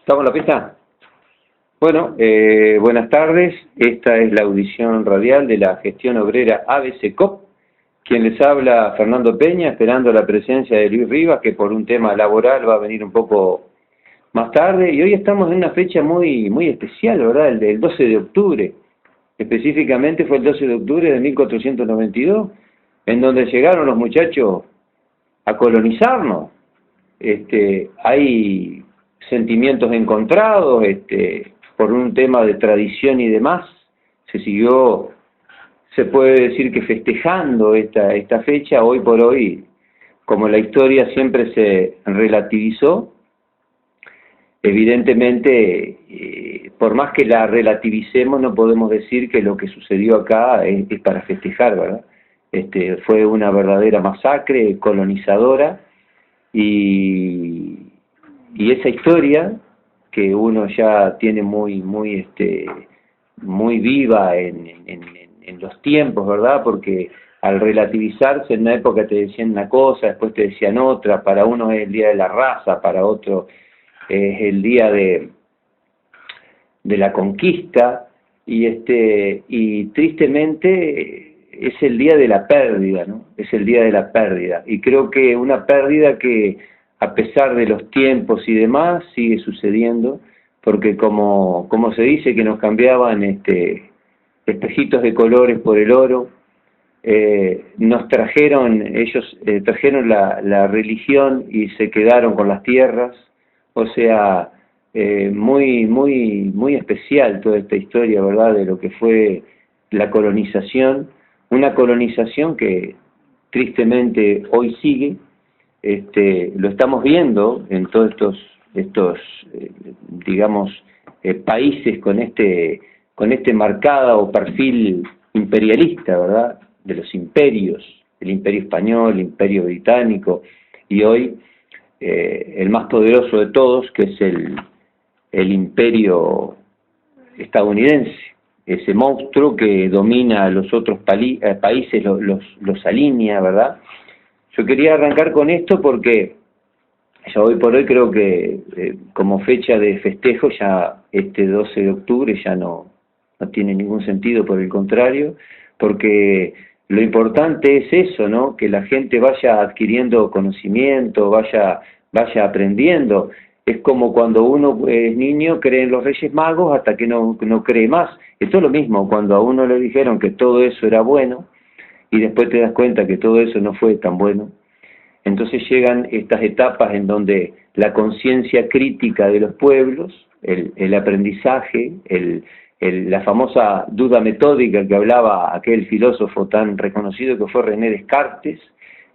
¿Estamos en la pista? Bueno, buenas tardes. Esta es la audición radial de la gestión obrera ABC-COP. Quien les habla, Fernando Peña, esperando la presencia de Luis Rivas, que por un tema laboral va a venir un poco más tarde. Y hoy estamos en una fecha muy especial, ¿verdad? El del 12 de octubre. Específicamente fue el 12 de octubre de 1492, en donde llegaron los muchachos a colonizarnos. Hay sentimientos encontrados, por un tema de tradición y demás, se siguió, se puede decir que festejando esta fecha. Hoy por hoy, como la historia siempre se relativizó, evidentemente, por más que la relativicemos, no podemos decir que lo que sucedió acá es para festejar, ¿verdad? Fue una verdadera masacre colonizadora, y esa historia que uno ya tiene muy viva en los tiempos, ¿verdad? Porque al relativizarse, en una época te decían una cosa, después te decían otra. Para uno es el día de la raza, para otro es el día de la conquista, y tristemente es el día de la pérdida, ¿no? Es el día de la pérdida, y creo que una pérdida que, a pesar de los tiempos y demás, sigue sucediendo, porque como se dice que nos cambiaban espejitos de colores por el oro, ellos trajeron la religión y se quedaron con las tierras. O sea, muy especial toda esta historia, ¿verdad?, de lo que fue la colonización, una colonización que tristemente hoy sigue. Lo estamos viendo en todos estos digamos, países con este marcado perfil imperialista, ¿verdad?, de los imperios, el imperio español, el imperio británico, y hoy el más poderoso de todos, que es el imperio estadounidense, ese monstruo que domina a los otros países, los alinea, ¿verdad? Yo quería arrancar con esto porque ya hoy por hoy creo que como fecha de festejo ya este 12 de octubre ya no tiene ningún sentido, por el contrario, porque lo importante es eso, ¿no? Que la gente vaya adquiriendo conocimiento, vaya aprendiendo. Es como cuando uno es niño, cree en los Reyes Magos hasta que no cree más. Esto es lo mismo, cuando a uno le dijeron que todo eso era bueno y después te das cuenta que todo eso no fue tan bueno. Entonces llegan estas etapas en donde la conciencia crítica de los pueblos, el aprendizaje, la famosa duda metódica que hablaba aquel filósofo tan reconocido que fue René Descartes,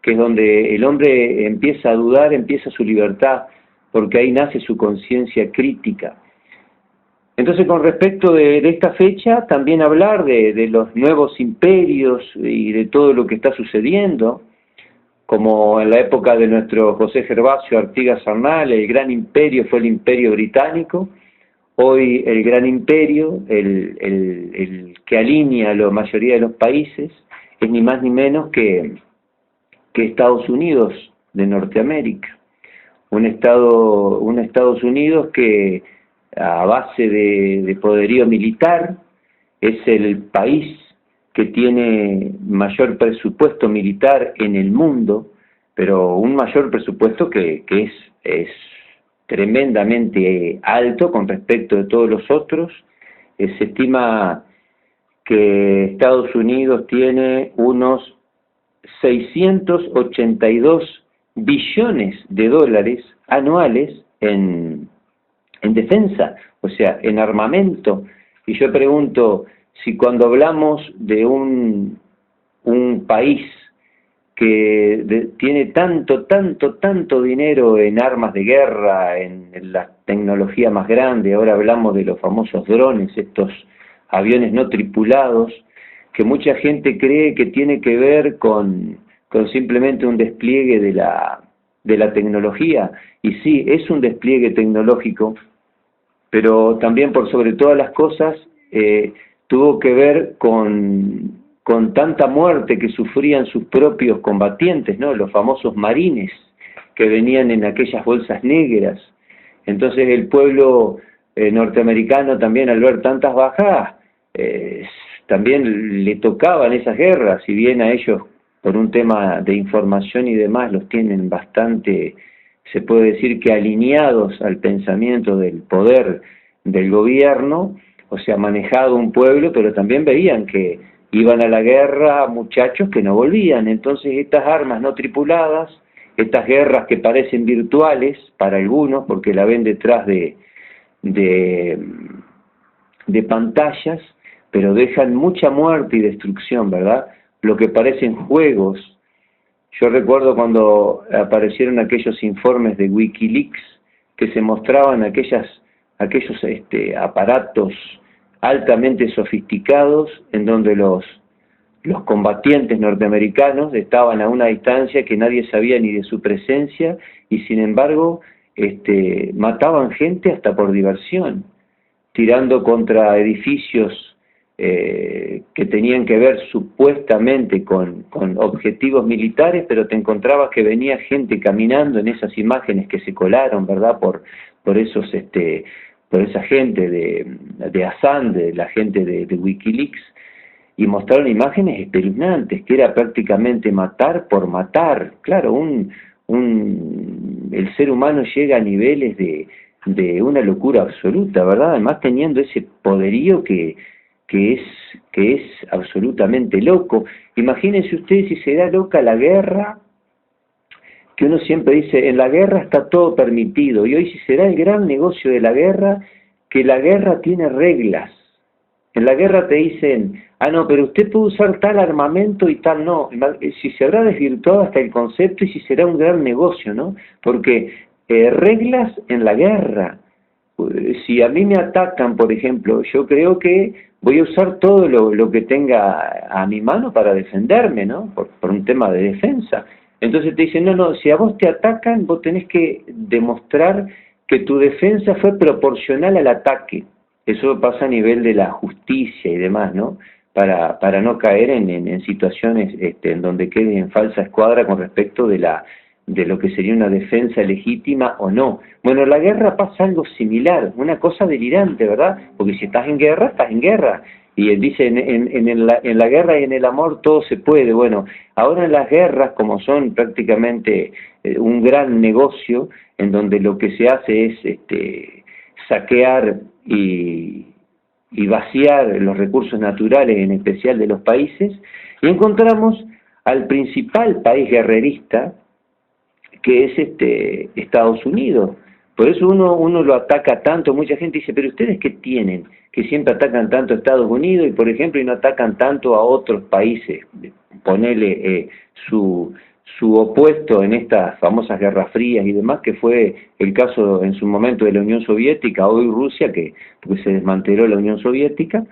que es donde el hombre empieza a dudar, empieza su libertad, porque ahí nace su conciencia crítica. Entonces, con respecto de esta fecha, también hablar de los nuevos imperios y de todo lo que está sucediendo, como en la época de nuestro José Gervasio Artigas Arnal, el gran imperio fue el imperio británico. Hoy el gran imperio, el que alinea a la mayoría de los países, es ni más ni menos que Estados Unidos de Norteamérica. Un Estados Unidos que, a base de poderío militar, es el país que tiene mayor presupuesto militar en el mundo, pero un mayor presupuesto que es tremendamente alto con respecto de todos los otros. Se estima que Estados Unidos tiene unos 682 billones de dólares anuales en defensa, o sea, en armamento. Y yo pregunto, si cuando hablamos de un país que tiene tanto dinero en armas de guerra, en la tecnología más grande, ahora hablamos de los famosos drones, estos aviones no tripulados, que mucha gente cree que tiene que ver con simplemente un despliegue de la tecnología, y sí, es un despliegue tecnológico, pero también, por sobre todas las cosas, tuvo que ver con tanta muerte que sufrían sus propios combatientes, ¿no? Los famosos marines que venían en aquellas bolsas negras, Entonces el pueblo norteamericano también, al ver tantas bajas, también le tocaban esas guerras, si bien a ellos por un tema de información y demás los tienen bastante, se puede decir que alineados al pensamiento del poder del gobierno, o sea, manejado un pueblo, pero también veían que iban a la guerra muchachos que no volvían. Entonces estas armas no tripuladas, estas guerras que parecen virtuales para algunos, porque la ven detrás de, de pantallas, pero dejan mucha muerte y destrucción, ¿verdad? Lo que parecen juegos. Yo recuerdo cuando aparecieron aquellos informes de Wikileaks que se mostraban aquellos aparatos altamente sofisticados en donde los combatientes norteamericanos estaban a una distancia que nadie sabía ni de su presencia y sin embargo mataban gente hasta por diversión, tirando contra edificios que tenían que ver supuestamente con objetivos militares, pero te encontrabas que venía gente caminando en esas imágenes que se colaron, ¿verdad? Por esa gente de Assange, de la gente de Wikileaks, y mostraron imágenes espeluznantes, que era prácticamente matar por matar. Claro, el ser humano llega a niveles de una locura absoluta, ¿verdad? Además teniendo ese poderío que es absolutamente loco. Imagínense ustedes si se da loca la guerra, que uno siempre dice, en la guerra está todo permitido, y hoy si se da el gran negocio de la guerra, que la guerra tiene reglas. En la guerra te dicen, no, pero usted puede usar tal armamento y tal no. Si se habrá desvirtuado hasta el concepto y si será un gran negocio, ¿no? Porque reglas en la guerra. Si a mí me atacan, por ejemplo, yo creo que voy a usar todo lo que tenga a mi mano para defenderme, ¿no? Por un tema de defensa. Entonces te dicen, no, si a vos te atacan, vos tenés que demostrar que tu defensa fue proporcional al ataque. Eso pasa a nivel de la justicia y demás, ¿no? Para no caer en situaciones en donde quede en falsa escuadra con respecto de lo que sería una defensa legítima o no. Bueno, en la guerra pasa algo similar, una cosa delirante, ¿verdad? Porque si estás en guerra, estás en guerra. Y él dice, en la guerra y en el amor todo se puede. Bueno, ahora en las guerras, como son prácticamente un gran negocio, en donde lo que se hace es saquear y vaciar los recursos naturales, en especial de los países, y encontramos al principal país guerrerista, que es Estados Unidos. Por eso uno lo ataca tanto. Mucha gente dice, pero ustedes ¿qué tienen? Que siempre atacan tanto a Estados Unidos y, por ejemplo, y no atacan tanto a otros países. Ponele su opuesto en estas famosas guerras frías y demás, que fue el caso en su momento de la Unión Soviética, hoy Rusia, porque se desmanteló la Unión Soviética.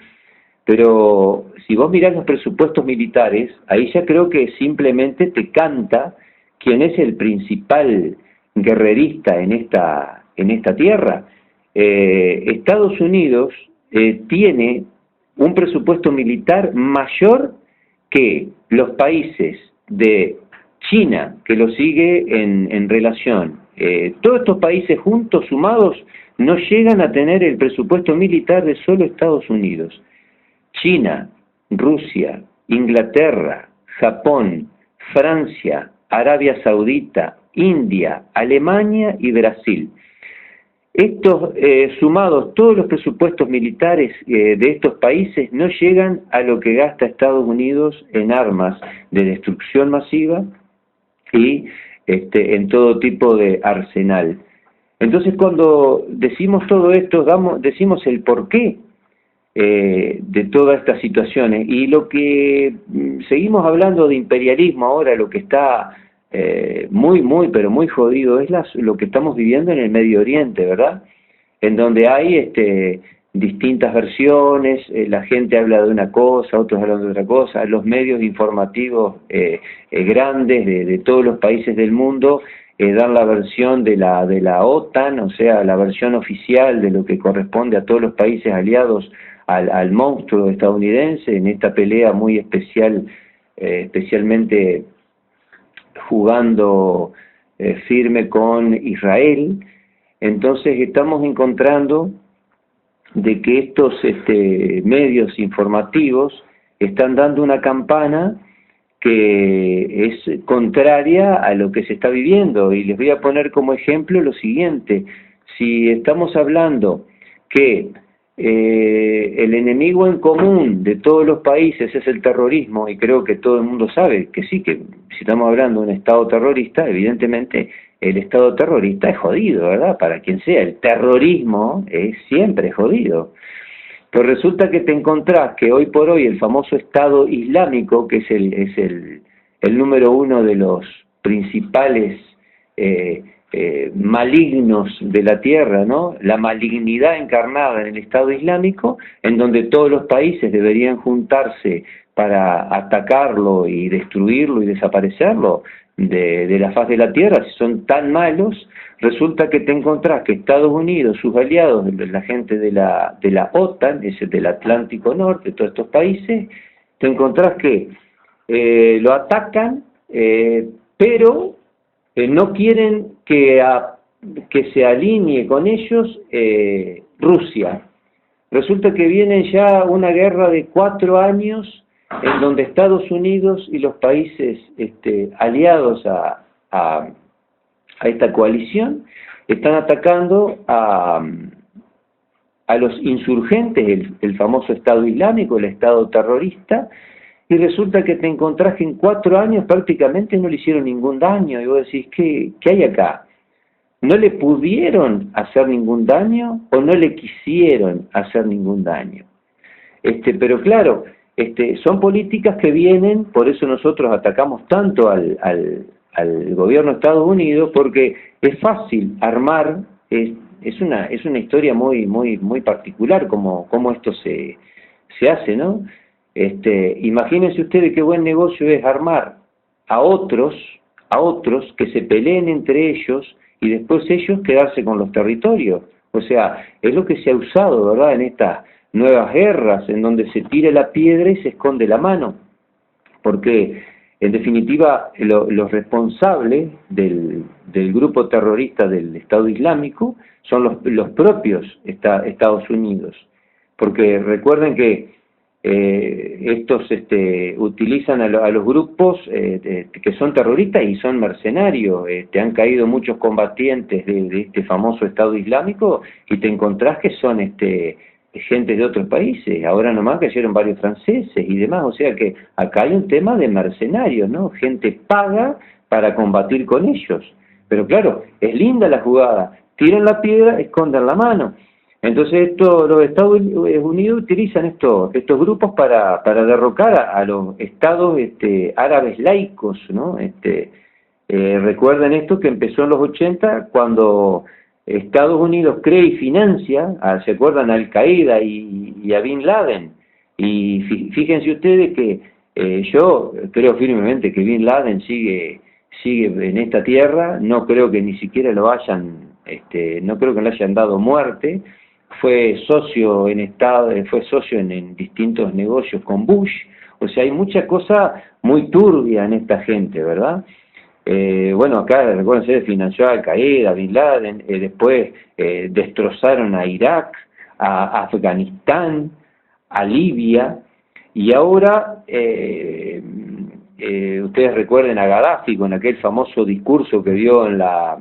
Pero si vos mirás los presupuestos militares, ahí ya creo que simplemente te canta quién es el principal guerrerista en esta tierra. Estados Unidos tiene un presupuesto militar mayor que los países de China, que lo sigue en relación. Todos estos países juntos, sumados, no llegan a tener el presupuesto militar de solo Estados Unidos. China, Rusia, Inglaterra, Japón, Francia, Arabia Saudita, India, Alemania y Brasil. Estos sumados, todos los presupuestos militares de estos países no llegan a lo que gasta Estados Unidos en armas de destrucción masiva y en todo tipo de arsenal. Entonces cuando decimos todo esto, decimos el porqué de todas estas situaciones, y lo que seguimos hablando de imperialismo ahora, lo que está pero muy jodido es lo que estamos viviendo en el Medio Oriente, ¿verdad? En donde hay distintas versiones, la gente habla de una cosa, otros hablan de otra cosa, los medios informativos grandes de todos los países del mundo dan la versión de la OTAN, o sea, la versión oficial de lo que corresponde a todos los países aliados al monstruo estadounidense en esta pelea muy especial, especialmente jugando firme con Israel. Entonces estamos encontrando de que estos medios informativos están dando una campana que es contraria a lo que se está viviendo. Y les voy a poner como ejemplo lo siguiente: si estamos hablando que el enemigo en común de todos los países es el terrorismo, y creo que todo el mundo sabe que sí, que si estamos hablando de un Estado terrorista, evidentemente el Estado terrorista es jodido, ¿verdad? Para quien sea, el terrorismo es siempre jodido. Pues resulta que te encontrás que hoy por hoy el famoso Estado Islámico, que es el número uno de los principales malignos de la tierra, ¿no? La malignidad encarnada en el Estado Islámico, en donde todos los países deberían juntarse para atacarlo y destruirlo y desaparecerlo de la faz de la tierra. Si son tan malos, resulta que te encontrás que Estados Unidos, sus aliados, la gente de la OTAN, es del Atlántico Norte, todos estos países, te encontrás que lo atacan, pero no quieren que se alinee con ellos Rusia. Resulta que viene ya una guerra de 4 años en donde Estados Unidos y los países aliados a esta coalición están atacando a los insurgentes, el famoso Estado Islámico, el Estado terrorista, y resulta que te encontrás que en 4 años prácticamente no le hicieron ningún daño. Y vos decís, ¿qué hay acá? ¿No le pudieron hacer ningún daño o no le quisieron hacer ningún daño? Pero claro, son políticas que vienen, por eso nosotros atacamos tanto al gobierno de Estados Unidos, porque es fácil armar, es una historia muy particular como esto se hace, ¿no? Imagínense ustedes qué buen negocio es armar a otros que se peleen entre ellos y después ellos quedarse con los territorios. O sea, es lo que se ha usado, ¿verdad?, en estas nuevas guerras, en donde se tira la piedra y se esconde la mano. Porque, en definitiva, los responsables del grupo terrorista del Estado Islámico son los propios Estados Unidos. Porque recuerden que estos utilizan a los grupos que son terroristas y son mercenarios. Han caído muchos combatientes de este famoso Estado Islámico y te encontrás que son gente de otros países. Ahora nomás cayeron varios franceses y demás. O sea que acá hay un tema de mercenarios, ¿no? Gente paga para combatir con ellos. Pero claro, es linda la jugada. Tiran la piedra, esconden la mano. Entonces los Estados Unidos utilizan estos grupos para derrocar a los estados árabes laicos, ¿no? Recuerden esto que empezó en los 80 cuando Estados Unidos crea y financia, ¿se acuerdan? Al Qaeda y a Bin Laden. Y fíjense ustedes que yo creo firmemente que Bin Laden sigue en esta tierra. No creo que ni siquiera lo hayan, no creo que le hayan dado muerte. Fue socio en distintos negocios con Bush. O sea, hay mucha cosa muy turbia en esta gente, ¿verdad? Bueno, acá recuerden, se financió a Al Qaeda, Bin Laden, después destrozaron a Irak, a Afganistán, a Libia, y ahora ustedes recuerden a Gaddafi con aquel famoso discurso que dio en la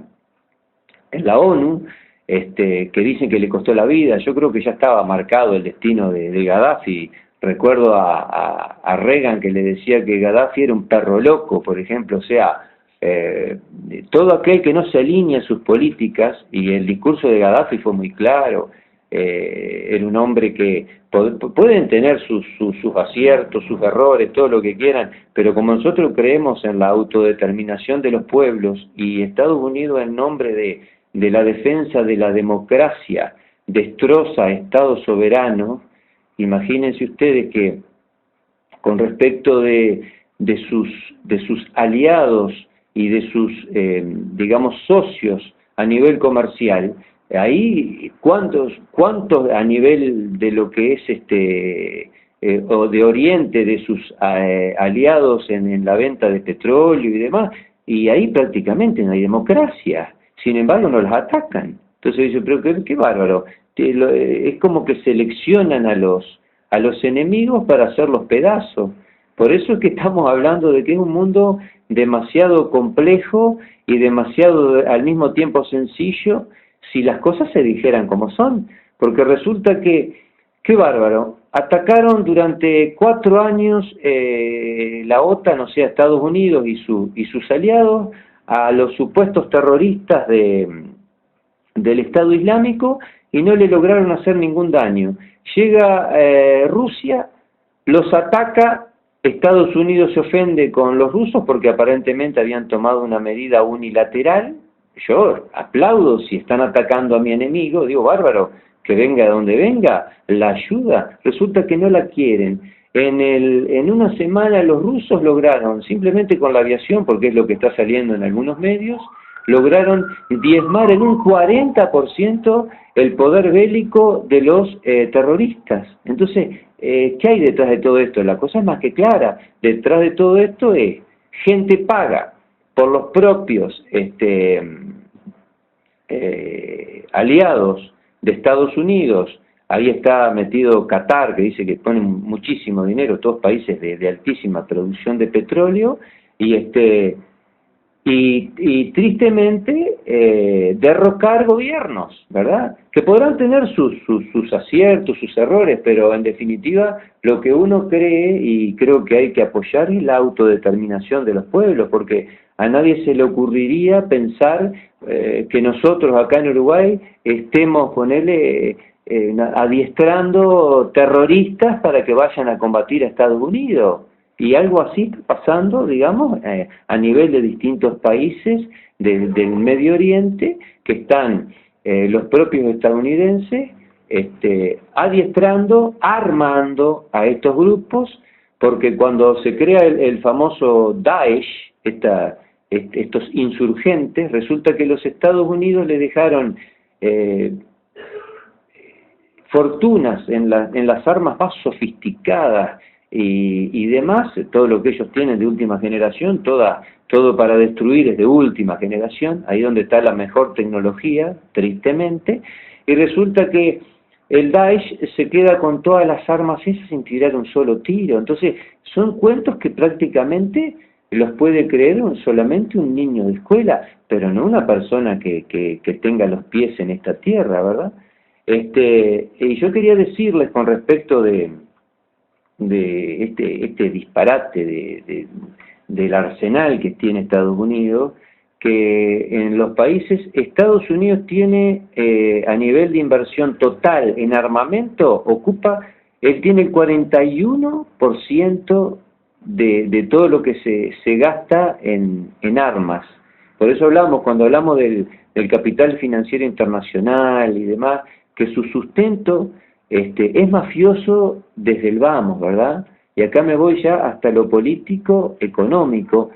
ONU, que dicen que le costó la vida. Yo creo que ya estaba marcado el destino de Gaddafi. Recuerdo a Reagan que le decía que Gaddafi era un perro loco, por ejemplo. O sea, todo aquel que no se alinea a sus políticas, y el discurso de Gaddafi fue muy claro. Era un hombre que pueden tener sus aciertos, sus errores, todo lo que quieran, pero como nosotros creemos en la autodeterminación de los pueblos, y Estados Unidos, en nombre de la defensa de la democracia, destroza a Estados soberanos, imagínense ustedes que con respecto de sus aliados y de sus, digamos, socios a nivel comercial, ahí cuántos a nivel de lo que es o de Oriente, de sus aliados en la venta de petróleo y demás, y ahí prácticamente no hay democracia. Sin embargo, no las atacan. Entonces dice, pero qué bárbaro, es como que seleccionan a los enemigos para hacerlos pedazos. Por eso es que estamos hablando de que es un mundo demasiado complejo y demasiado al mismo tiempo sencillo si las cosas se dijeran como son. Porque resulta que, qué bárbaro, atacaron durante 4 años la OTAN, o sea, Estados Unidos y sus aliados, a los supuestos terroristas del Estado Islámico y no le lograron hacer ningún daño. Llega Rusia, los ataca, Estados Unidos se ofende con los rusos porque aparentemente habían tomado una medida unilateral. Yo aplaudo si están atacando a mi enemigo, digo, bárbaro, que venga de donde venga, la ayuda. Resulta que no la quieren. En una semana los rusos lograron, simplemente con la aviación, porque es lo que está saliendo en algunos medios, lograron diezmar en un 40% el poder bélico de los terroristas. Entonces, ¿qué hay detrás de todo esto? La cosa es más que clara. Detrás de todo esto es gente paga por los propios aliados de Estados Unidos. Ahí está metido Qatar, que dice que ponen muchísimo dinero, todos países de altísima producción de petróleo, y tristemente derrocar gobiernos, ¿verdad? Que podrán tener sus aciertos, sus errores, pero en definitiva lo que uno cree, y creo que hay que apoyar, es la autodeterminación de los pueblos, porque a nadie se le ocurriría pensar que nosotros acá en Uruguay estemos, ponele, adiestrando terroristas para que vayan a combatir a Estados Unidos. Y algo así está pasando, digamos, a nivel de distintos países del Medio Oriente, que están los propios estadounidenses adiestrando, armando a estos grupos, porque cuando se crea el famoso Daesh, estos insurgentes, resulta que los Estados Unidos le dejaron fortunas en las armas más sofisticadas y demás, todo lo que ellos tienen de última generación, todo para destruir es de última generación, ahí donde está la mejor tecnología, tristemente, y resulta que el Daesh se queda con todas las armas esas sin tirar un solo tiro. Entonces son cuentos que prácticamente los puede creer solamente un niño de escuela, pero no una persona que tenga los pies en esta tierra, ¿verdad? Y yo quería decirles con respecto de este disparate del arsenal que tiene Estados Unidos, que en los países Estados Unidos tiene a nivel de inversión total en armamento, él tiene el 41% de todo lo que se gasta en armas. Por eso cuando hablamos del capital financiero internacional y demás, que su sustento es mafioso desde el vamos, ¿verdad? Y acá me voy ya hasta lo político, económico.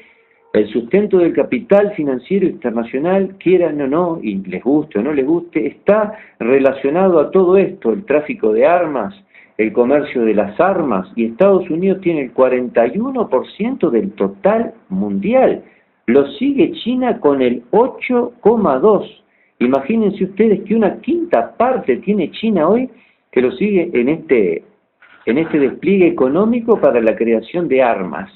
El sustento del capital financiero internacional, quieran o no, y les guste o no les guste, está relacionado a todo esto, el tráfico de armas, el comercio de las armas, y Estados Unidos tiene el 41% del total mundial. Lo sigue China con el 8,2%. Imagínense ustedes que una quinta parte tiene China hoy, que lo sigue en este despliegue económico para la creación de armas.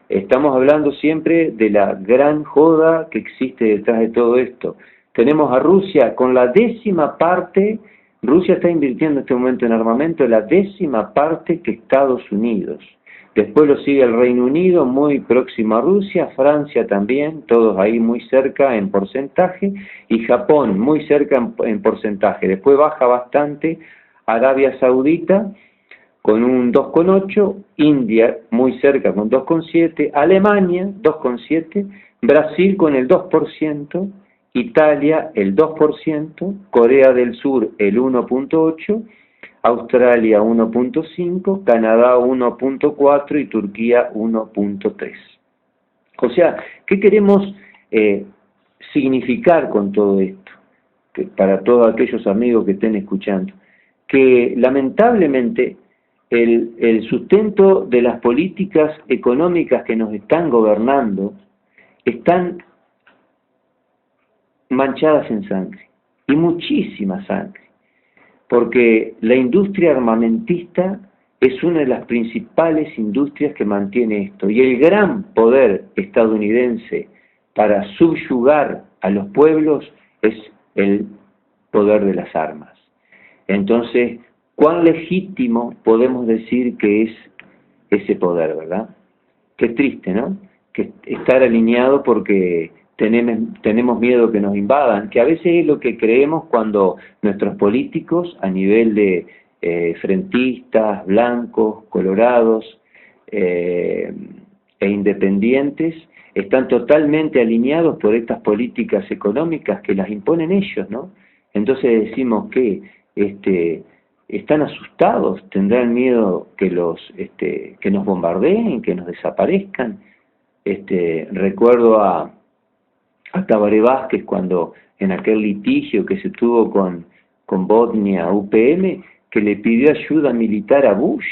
Estamos hablando siempre de la gran joda que existe detrás de todo esto. Tenemos a Rusia con la 10ª parte, Rusia está invirtiendo en este momento en armamento la 10ª parte que Estados Unidos. Después lo sigue el Reino Unido, muy próximo a Rusia, Francia también, todos ahí muy cerca en porcentaje, y Japón muy cerca en porcentaje. Después baja bastante Arabia Saudita con un 2,8%, India muy cerca con 2,7%, Alemania 2,7%, Brasil con el 2%, Italia el 2%, Corea del Sur el 1,8%, Australia 1,5%, Canadá 1,4% y Turquía 1,3%. O sea, ¿qué queremos significar con todo esto? Que para todos aquellos amigos que estén escuchando, que lamentablemente el sustento de las políticas económicas que nos están gobernando están manchadas en sangre, y muchísima sangre, porque la industria armamentista es una de las principales industrias que mantiene esto, y el gran poder estadounidense para subyugar a los pueblos es el poder de las armas. Entonces, ¿cuán legítimo podemos decir que es ese poder, verdad? Qué triste, ¿no? Que estar alineado porque tenemos miedo que nos invadan, que a veces es lo que creemos cuando nuestros políticos a nivel de frentistas, blancos, colorados e independientes están totalmente alineados por estas políticas económicas que las imponen ellos, ¿no? Entonces decimos que están asustados, tendrán miedo que nos bombardeen, que nos desaparezcan. Recuerdo a Tabaré Vázquez cuando en aquel litigio que se tuvo con Bosnia UPM, que le pidió ayuda militar a Bush.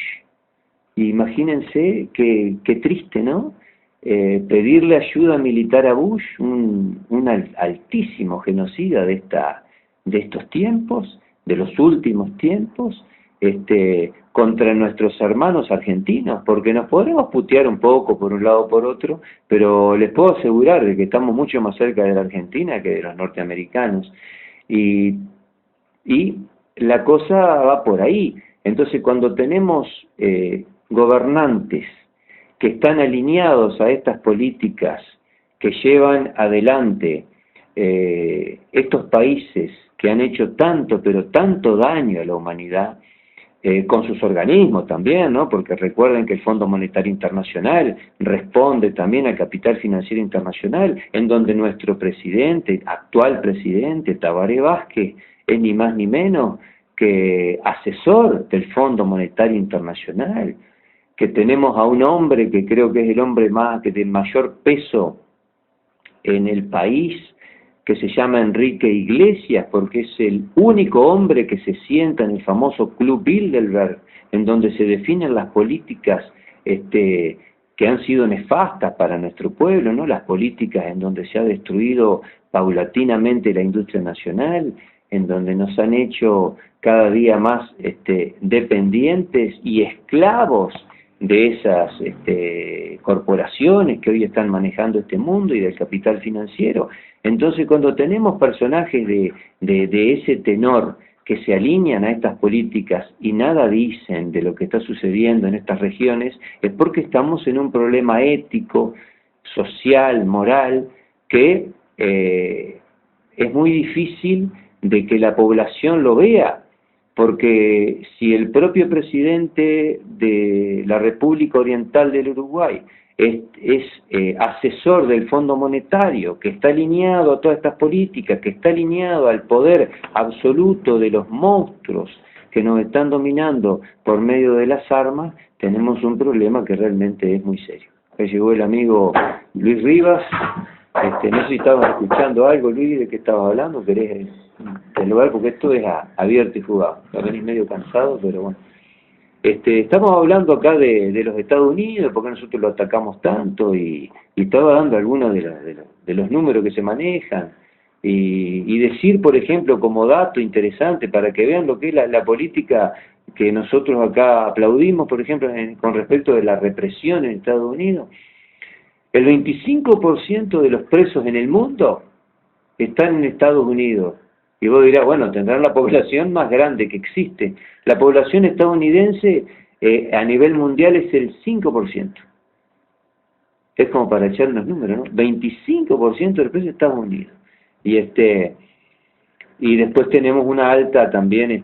Y imagínense qué triste, ¿no? Pedirle ayuda militar a Bush, un altísimo genocida de estos tiempos, de los últimos tiempos, contra nuestros hermanos argentinos, porque nos podremos putear un poco por un lado o por otro, pero les puedo asegurar de que estamos mucho más cerca de la Argentina que de los norteamericanos, y la cosa va por ahí. Entonces, cuando tenemos gobernantes que están alineados a estas políticas que llevan adelante estos países que han hecho tanto, pero tanto daño a la humanidad, con sus organismos también, ¿no? Porque recuerden que el Fondo Monetario Internacional responde también al capital financiero internacional, en donde nuestro presidente, actual presidente, Tabaré Vázquez, es ni más ni menos que asesor del Fondo Monetario Internacional, que tenemos a un hombre que creo que es el hombre de mayor peso en el país, que se llama Enrique Iglesias, porque es el único hombre que se sienta en el famoso Club Bilderberg, en donde se definen las políticas que han sido nefastas para nuestro pueblo, ¿no? Las políticas en donde se ha destruido paulatinamente la industria nacional, en donde nos han hecho cada día más dependientes y esclavos de esas corporaciones que hoy están manejando este mundo y del capital financiero. Entonces, cuando tenemos personajes de ese tenor que se alinean a estas políticas y nada dicen de lo que está sucediendo en estas regiones, es porque estamos en un problema ético, social, moral, que es muy difícil de que la población lo vea, porque si el propio presidente de la República Oriental del Uruguay es asesor del Fondo Monetario, que está alineado a todas estas políticas, que está alineado al poder absoluto de los monstruos que nos están dominando por medio de las armas, tenemos un problema que realmente es muy serio. Ahí llegó el amigo Luis Rivas. No sé si estabas escuchando algo, Luis, de qué estabas hablando, querés lugar, porque esto es abierto y jugado. Ya venís medio cansado, pero bueno. Estamos hablando acá de los Estados Unidos, porque nosotros lo atacamos tanto, y estaba dando algunos de los números que se manejan, y decir, por ejemplo, como dato interesante, para que vean lo que es la política que nosotros acá aplaudimos, por ejemplo, con respecto de la represión en Estados Unidos. El 25% de los presos en el mundo están en Estados Unidos. Y vos dirás, bueno, tendrán la población más grande que existe. La población estadounidense a nivel mundial es el 5%. Es como para echar unos números, ¿no? 25% del preso de Estados Unidos. Y después tenemos una alta también,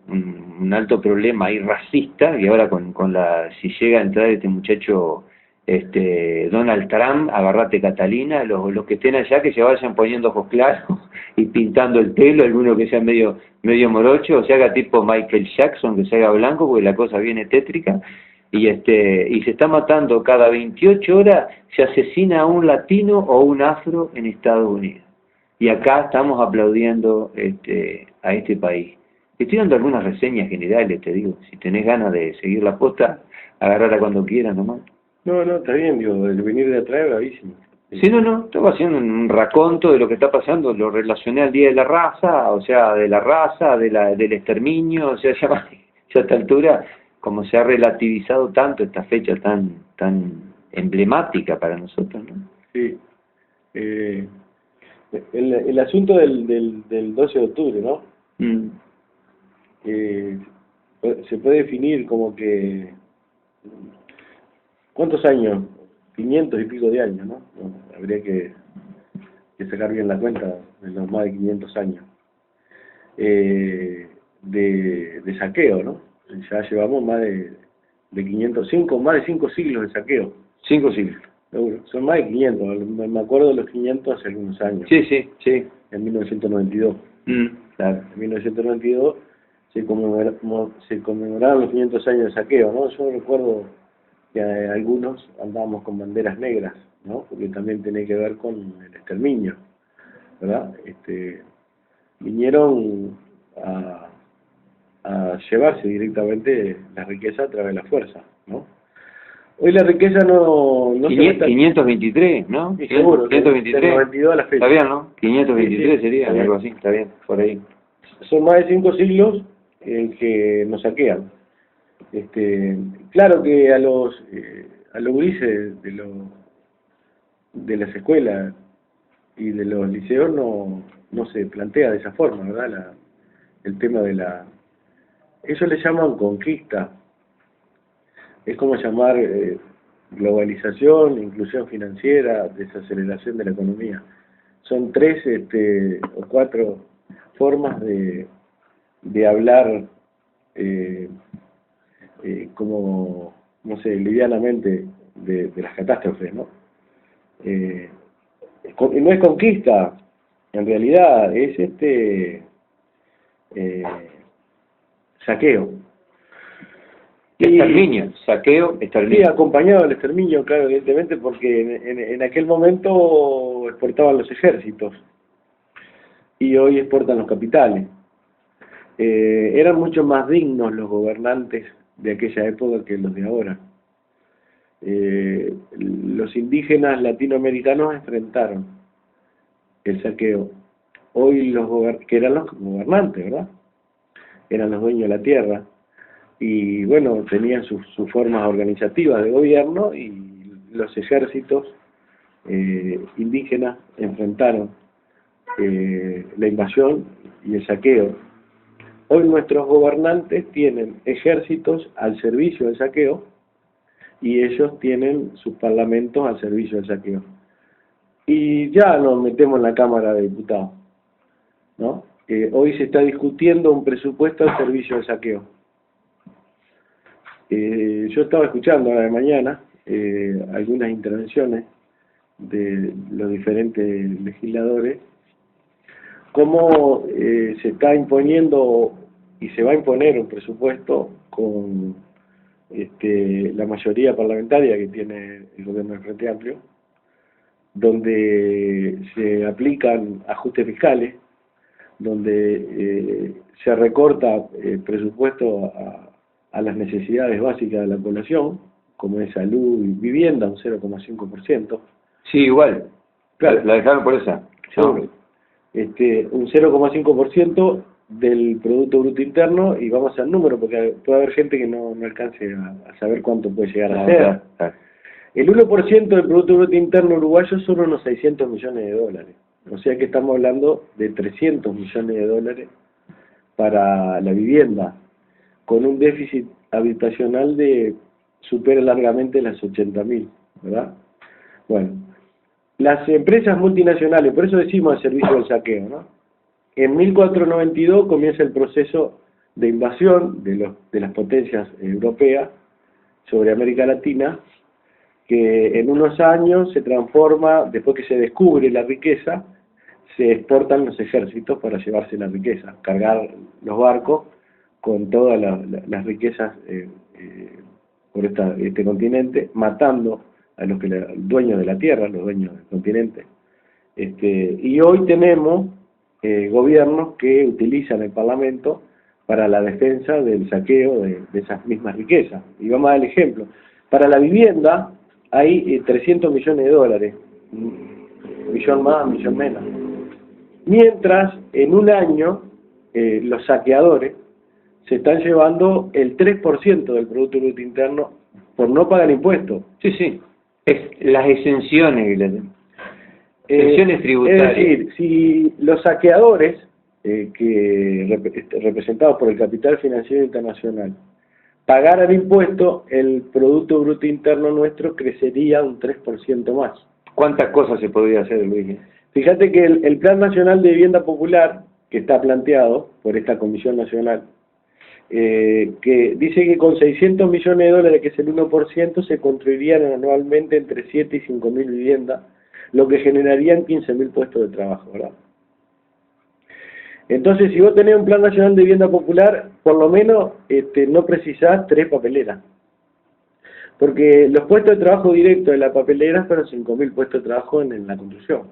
un alto problema ahí racista, y ahora si llega a entrar este muchacho Donald Trump, agarrate Catalina, los que estén allá que se vayan poniendo ojos claros y pintando el pelo, alguno que sea medio morocho, o se haga tipo Michael Jackson, que se haga blanco, porque la cosa viene tétrica, y se está matando cada 28 horas, se asesina a un latino o un afro en Estados Unidos. Y acá estamos aplaudiendo a este país. Estoy dando algunas reseñas generales, te digo, si tenés ganas de seguir la posta, agarrarla cuando quieras nomás. No, está bien, digo, el venir de atrás es bravísimo. Sí, no, estaba haciendo un raconto de lo que está pasando, lo relacioné al Día de la Raza, o sea, de la raza, del exterminio, o sea, ya a esta altura, como se ha relativizado tanto esta fecha tan emblemática para nosotros, ¿no? Sí. El asunto del 12 de octubre, ¿no? Mm. Se puede definir como que... ¿Cuántos años? 500 y pico de años, ¿no? Habría que sacar bien la cuenta de los más de 500 años. De saqueo, ¿no? Ya llevamos más de 505, más de 5 siglos de saqueo. 5 siglos. Seguro. Son más de 500, me acuerdo de los 500 hace algunos años. Sí. En 1992. Claro. En 1992 se conmemoraron los 500 años de saqueo, ¿no? Yo recuerdo que algunos andábamos con banderas negras, ¿no? Porque también tiene que ver con el exterminio, ¿verdad? Vinieron a llevarse directamente la riqueza a través de la fuerza, ¿no? Hoy la riqueza no se muestra... 523, ¿no? Sí, seguro, 523. del 92 a la fecha. Está bien, ¿no? 523 sí, sería, algo así, está bien, por ahí. Son más de 5 siglos en que nos saquean. Claro que a los gurises de las escuelas y de los liceos no se plantea de esa forma, ¿verdad? El tema de ellos le llaman conquista. Es como llamar globalización, inclusión financiera, desaceleración de la economía. Son 3 o 4 formas de hablar como, no sé, livianamente de las catástrofes, ¿no? No es conquista, en realidad es saqueo. Exterminio, saqueo, exterminio. Sí, acompañado del exterminio, claro, evidentemente, porque en aquel momento exportaban los ejércitos y hoy exportan los capitales. Eran mucho más dignos los gobernantes de aquella época que los de ahora. Los indígenas latinoamericanos enfrentaron el saqueo. Hoy que eran los gobernantes, ¿verdad? Eran los dueños de la tierra. Y bueno, tenían sus formas organizativas de gobierno y los ejércitos indígenas enfrentaron la invasión y el saqueo. Hoy nuestros gobernantes tienen ejércitos al servicio del saqueo y ellos tienen sus parlamentos al servicio del saqueo. Y ya nos metemos en la Cámara de Diputados, ¿no? Hoy se está discutiendo un presupuesto al servicio del saqueo. Yo estaba escuchando ahora de mañana algunas intervenciones de los diferentes legisladores, cómo se está imponiendo y se va a imponer un presupuesto con la mayoría parlamentaria que tiene el gobierno del Frente Amplio, donde se aplican ajustes fiscales, donde se recorta presupuesto a las necesidades básicas de la población, como es salud y vivienda, un 0,5%. Sí, igual. Claro. La dejaron por esa. Seguro. Un 0,5% del Producto Bruto Interno, y vamos al número, porque puede haber gente que no alcance a saber cuánto puede llegar a ser. Claro. El 1% del Producto Bruto Interno uruguayo son unos 600 millones de dólares. O sea que estamos hablando de 300 millones de dólares para la vivienda, con un déficit habitacional supera largamente las 80.000, ¿verdad? Bueno, las empresas multinacionales, por eso decimos el servicio del saqueo, ¿no? En 1492 comienza el proceso de invasión de las potencias europeas sobre América Latina, que en unos años se transforma, después que se descubre la riqueza, se exportan los ejércitos para llevarse la riqueza, cargar los barcos con todas las riquezas por este continente, matando a los dueños de la tierra, los dueños del continente. Y hoy tenemos gobiernos que utilizan el Parlamento para la defensa del saqueo de esas mismas riquezas. Y vamos a dar el ejemplo. Para la vivienda hay 300 millones de dólares millón más, millón menos. Mientras, en un año, los saqueadores se están llevando el 3% del Producto Bruto Interno por no pagar impuestos. Sí, sí. Es las exenciones, exenciones tributarias. Es decir, si los saqueadores, representados por el capital financiero internacional, pagaran impuestos, el Producto Bruto Interno nuestro crecería un 3% más. ¿Cuántas cosas se podría hacer, Luis? Fíjate que el Plan Nacional de Vivienda Popular, que está planteado por esta Comisión Nacional, que dice que con 600 millones de dólares, que es el 1%, se construirían anualmente entre 7 y 5.000 viviendas, lo que generarían 15.000 puestos de trabajo, ¿verdad? Entonces, si vos tenés un Plan Nacional de Vivienda Popular, por lo menos no precisás 3 papeleras. Porque los puestos de trabajo directos de la papelera fueron 5.000 puestos de trabajo en la construcción.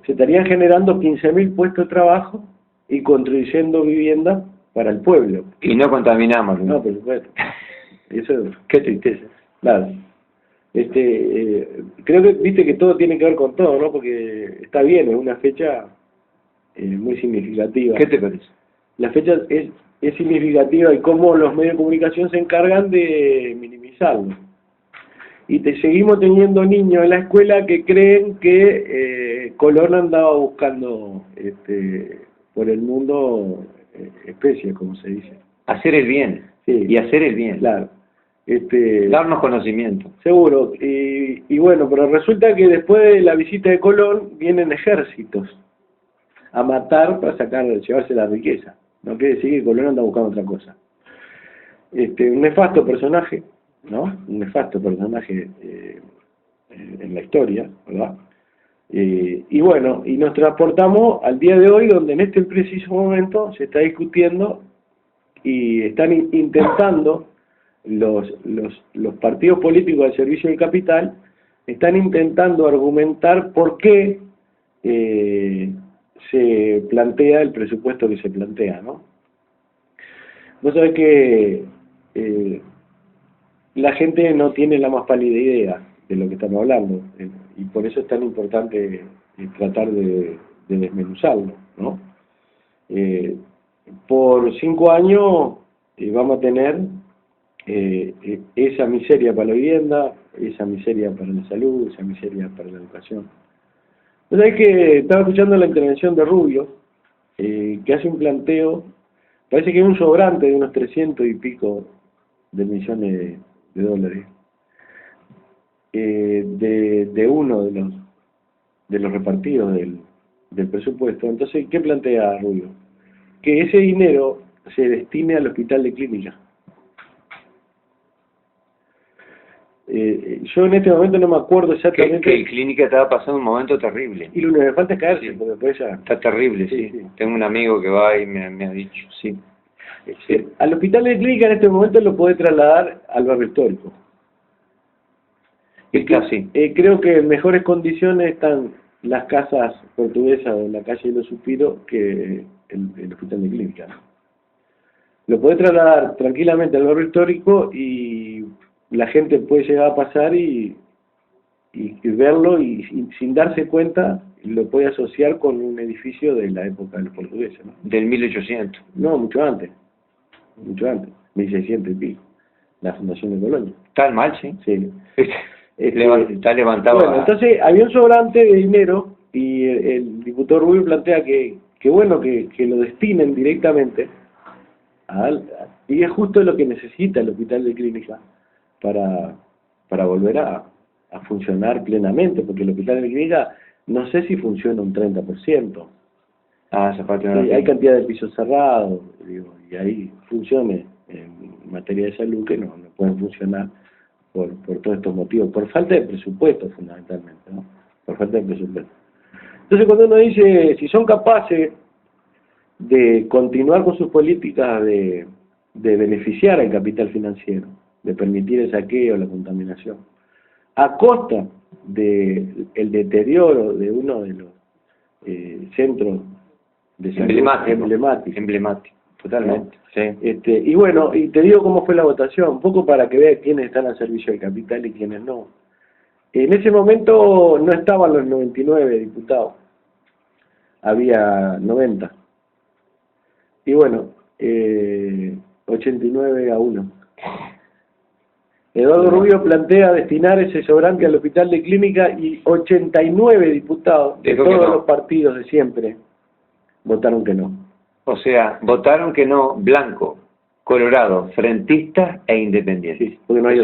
Se estarían generando 15.000 puestos de trabajo y construyendo viviendas para el pueblo. Y no contaminamos, ¿no? No, por supuesto. Eso, qué tristeza. Claro. Creo que viste que todo tiene que ver con todo, ¿no? Porque está bien, es una fecha muy significativa. ¿Qué te parece? La fecha es significativa y cómo los medios de comunicación se encargan de minimizarlo. Y seguimos teniendo niños en la escuela que creen que Colón andaba buscando por el mundo especies, como se dice. Hacer el bien. Sí. Y hacer el bien. Claro. Darnos conocimiento. Seguro. Y bueno, pero resulta que después de la visita de Colón vienen ejércitos a matar para llevarse la riqueza. No quiere decir que Colón anda buscando otra cosa. Un nefasto personaje, ¿no? Un nefasto personaje en la historia, ¿verdad? Y bueno, y nos transportamos al día de hoy, donde en este preciso momento se está discutiendo y están intentando los partidos políticos al servicio del capital, están intentando argumentar por qué se plantea el presupuesto que se plantea, ¿no? Vos sabés que la gente no tiene la más pálida idea de lo que estamos hablando, y por eso es tan importante tratar de desmenuzarlo, ¿no? Por 5 años vamos a tener esa miseria para la vivienda, esa miseria para la salud, esa miseria para la educación. Pero es que estaba escuchando la intervención de Rubio, que hace un planteo, parece que hay un sobrante de unos 300 y pico de millones de dólares, de uno de los repartidos del presupuesto. Entonces, ¿qué plantea Rubio? Que ese dinero se destine al hospital de clínica. Yo en este momento no me acuerdo exactamente... Que el clínica estaba pasando un momento terrible. Y lo único que falta es caerse, Sí. porque después ya... Está terrible, sí. Sí. Tengo un amigo que va y me ha dicho, sí. Al hospital de clínica en este momento lo puede trasladar al barrio histórico. Está así. Creo que en mejores condiciones están las casas portuguesas de la calle de los Suspiros que el hospital de clínica. Lo puede trasladar tranquilamente al barrio histórico y la gente puede llegar a pasar y verlo y sin darse cuenta lo puede asociar con un edificio de la época de los portugueses, ¿no? Del 1800. No, mucho antes, 1600 y pico, la fundación de Colonia. Está mal, sí. Sí. Está levantado. Bueno, entonces había un sobrante de dinero y el diputado Rubio plantea que bueno que lo destinen directamente y es justo lo que necesita el hospital de clínica para volver a funcionar plenamente, porque el hospital de clínica no sé si funciona un 30%. Esa parte Sí, hay cantidad de pisos cerrados, digo, y hay funciones en materia de salud que no pueden funcionar por todos estos motivos, por falta de presupuesto fundamentalmente, ¿no? Por falta de presupuesto. Entonces cuando uno dice, si son capaces de continuar con sus políticas de beneficiar al capital financiero, de permitir el saqueo, la contaminación, a costa del deterioro de uno de los centros de salud emblemático, totalmente. ¿No? Sí. Y bueno, y te digo cómo fue la votación, un poco para que veas quiénes están al servicio del capital y quiénes no. En ese momento no estaban los 99 diputados, había 90. Y bueno, 89-1. Eduardo Rubio plantea destinar ese sobrante al hospital de clínica y 89 diputados de todos los partidos de siempre votaron que no. O sea, votaron que no, blanco, colorado, frentistas e independientes. Sí, porque no hay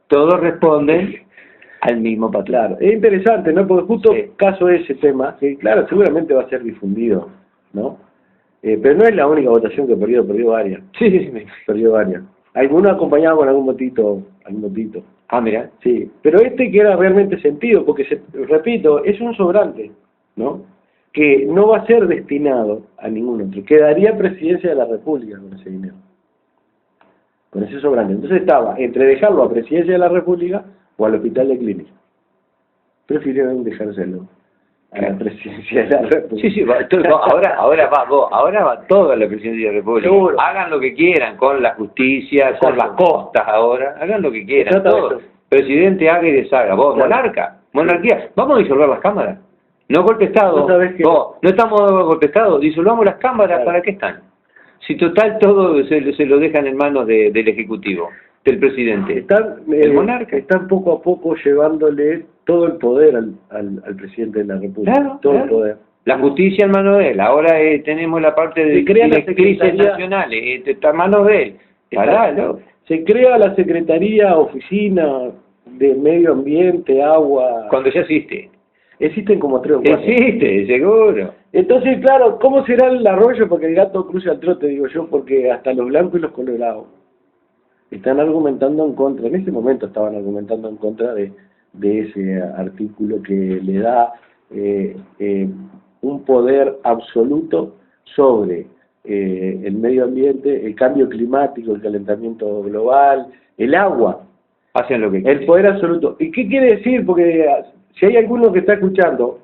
todos responden al mismo patrón. Claro, es interesante, ¿no? Porque justo caso ese tema, que claro, seguramente va a ser difundido, ¿no? Pero no es la única votación que perdió varias. Sí. Perdió varias. Algunos acompañados con algún votito. Ah, mira. Sí, pero que era realmente sentido, porque, repito, es un sobrante, ¿no? Que no va a ser destinado a ningún otro. Quedaría presidencia de la República con ese dinero. Con ese sobrante. Entonces estaba entre dejarlo a presidencia de la República o al hospital de clínica. Prefirieron dejárselo a la presidencia de la República. Sí, ahora va todo a la presidencia de la República. Seguro. Hagan lo que quieran con la justicia, con las costas ahora, hagan lo que quieran. Todo. Presidente haga y deshaga. Vos, monarquía, vamos a disolver las cámaras. No golpe de Estado. No estamos golpe de Estado, disolvamos las cámaras, claro. ¿Para qué están? Si total todo se lo dejan en manos del Ejecutivo, del presidente. El monarca. Están poco a poco llevándole todo el poder al presidente de la República. Claro, todo el poder. La justicia en manos de él. Ahora tenemos la parte de directrices nacionales. Está en manos de él. Se crea la Secretaría, Oficina de Medio Ambiente, Agua. Cuando ya existe. Existen como 3 o 4. Existe, seguro. Entonces, claro, ¿cómo será el arroyo? Porque el gato cruza al trote, digo yo, porque hasta los blancos y los colorados están argumentando en contra, en ese momento estaban argumentando en contra de ese artículo que le da un poder absoluto sobre el medio ambiente, el cambio climático, el calentamiento global, el agua. Hacen lo que quieren. El poder absoluto. ¿Y qué quiere decir? Porque si hay alguno que está escuchando,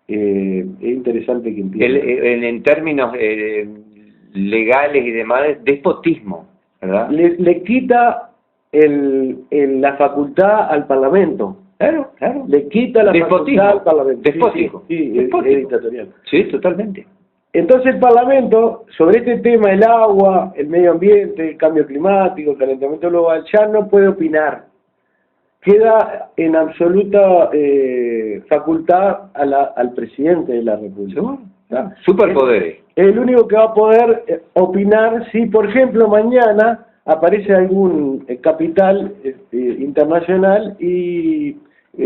es interesante que entienda. En términos legales y demás, es despotismo, ¿verdad? Le quita la facultad al Parlamento. Claro. Le quita la facultad al Parlamento. Despótico. Sí, es dictatorial. Sí, totalmente. Entonces el Parlamento, sobre este tema, el agua, el medio ambiente, el cambio climático, el calentamiento global, ya no puede opinar. Queda en absoluta facultad al presidente de la República. ¿No? Superpoderes. Es el único que va a poder opinar si, por ejemplo, mañana aparece algún capital internacional y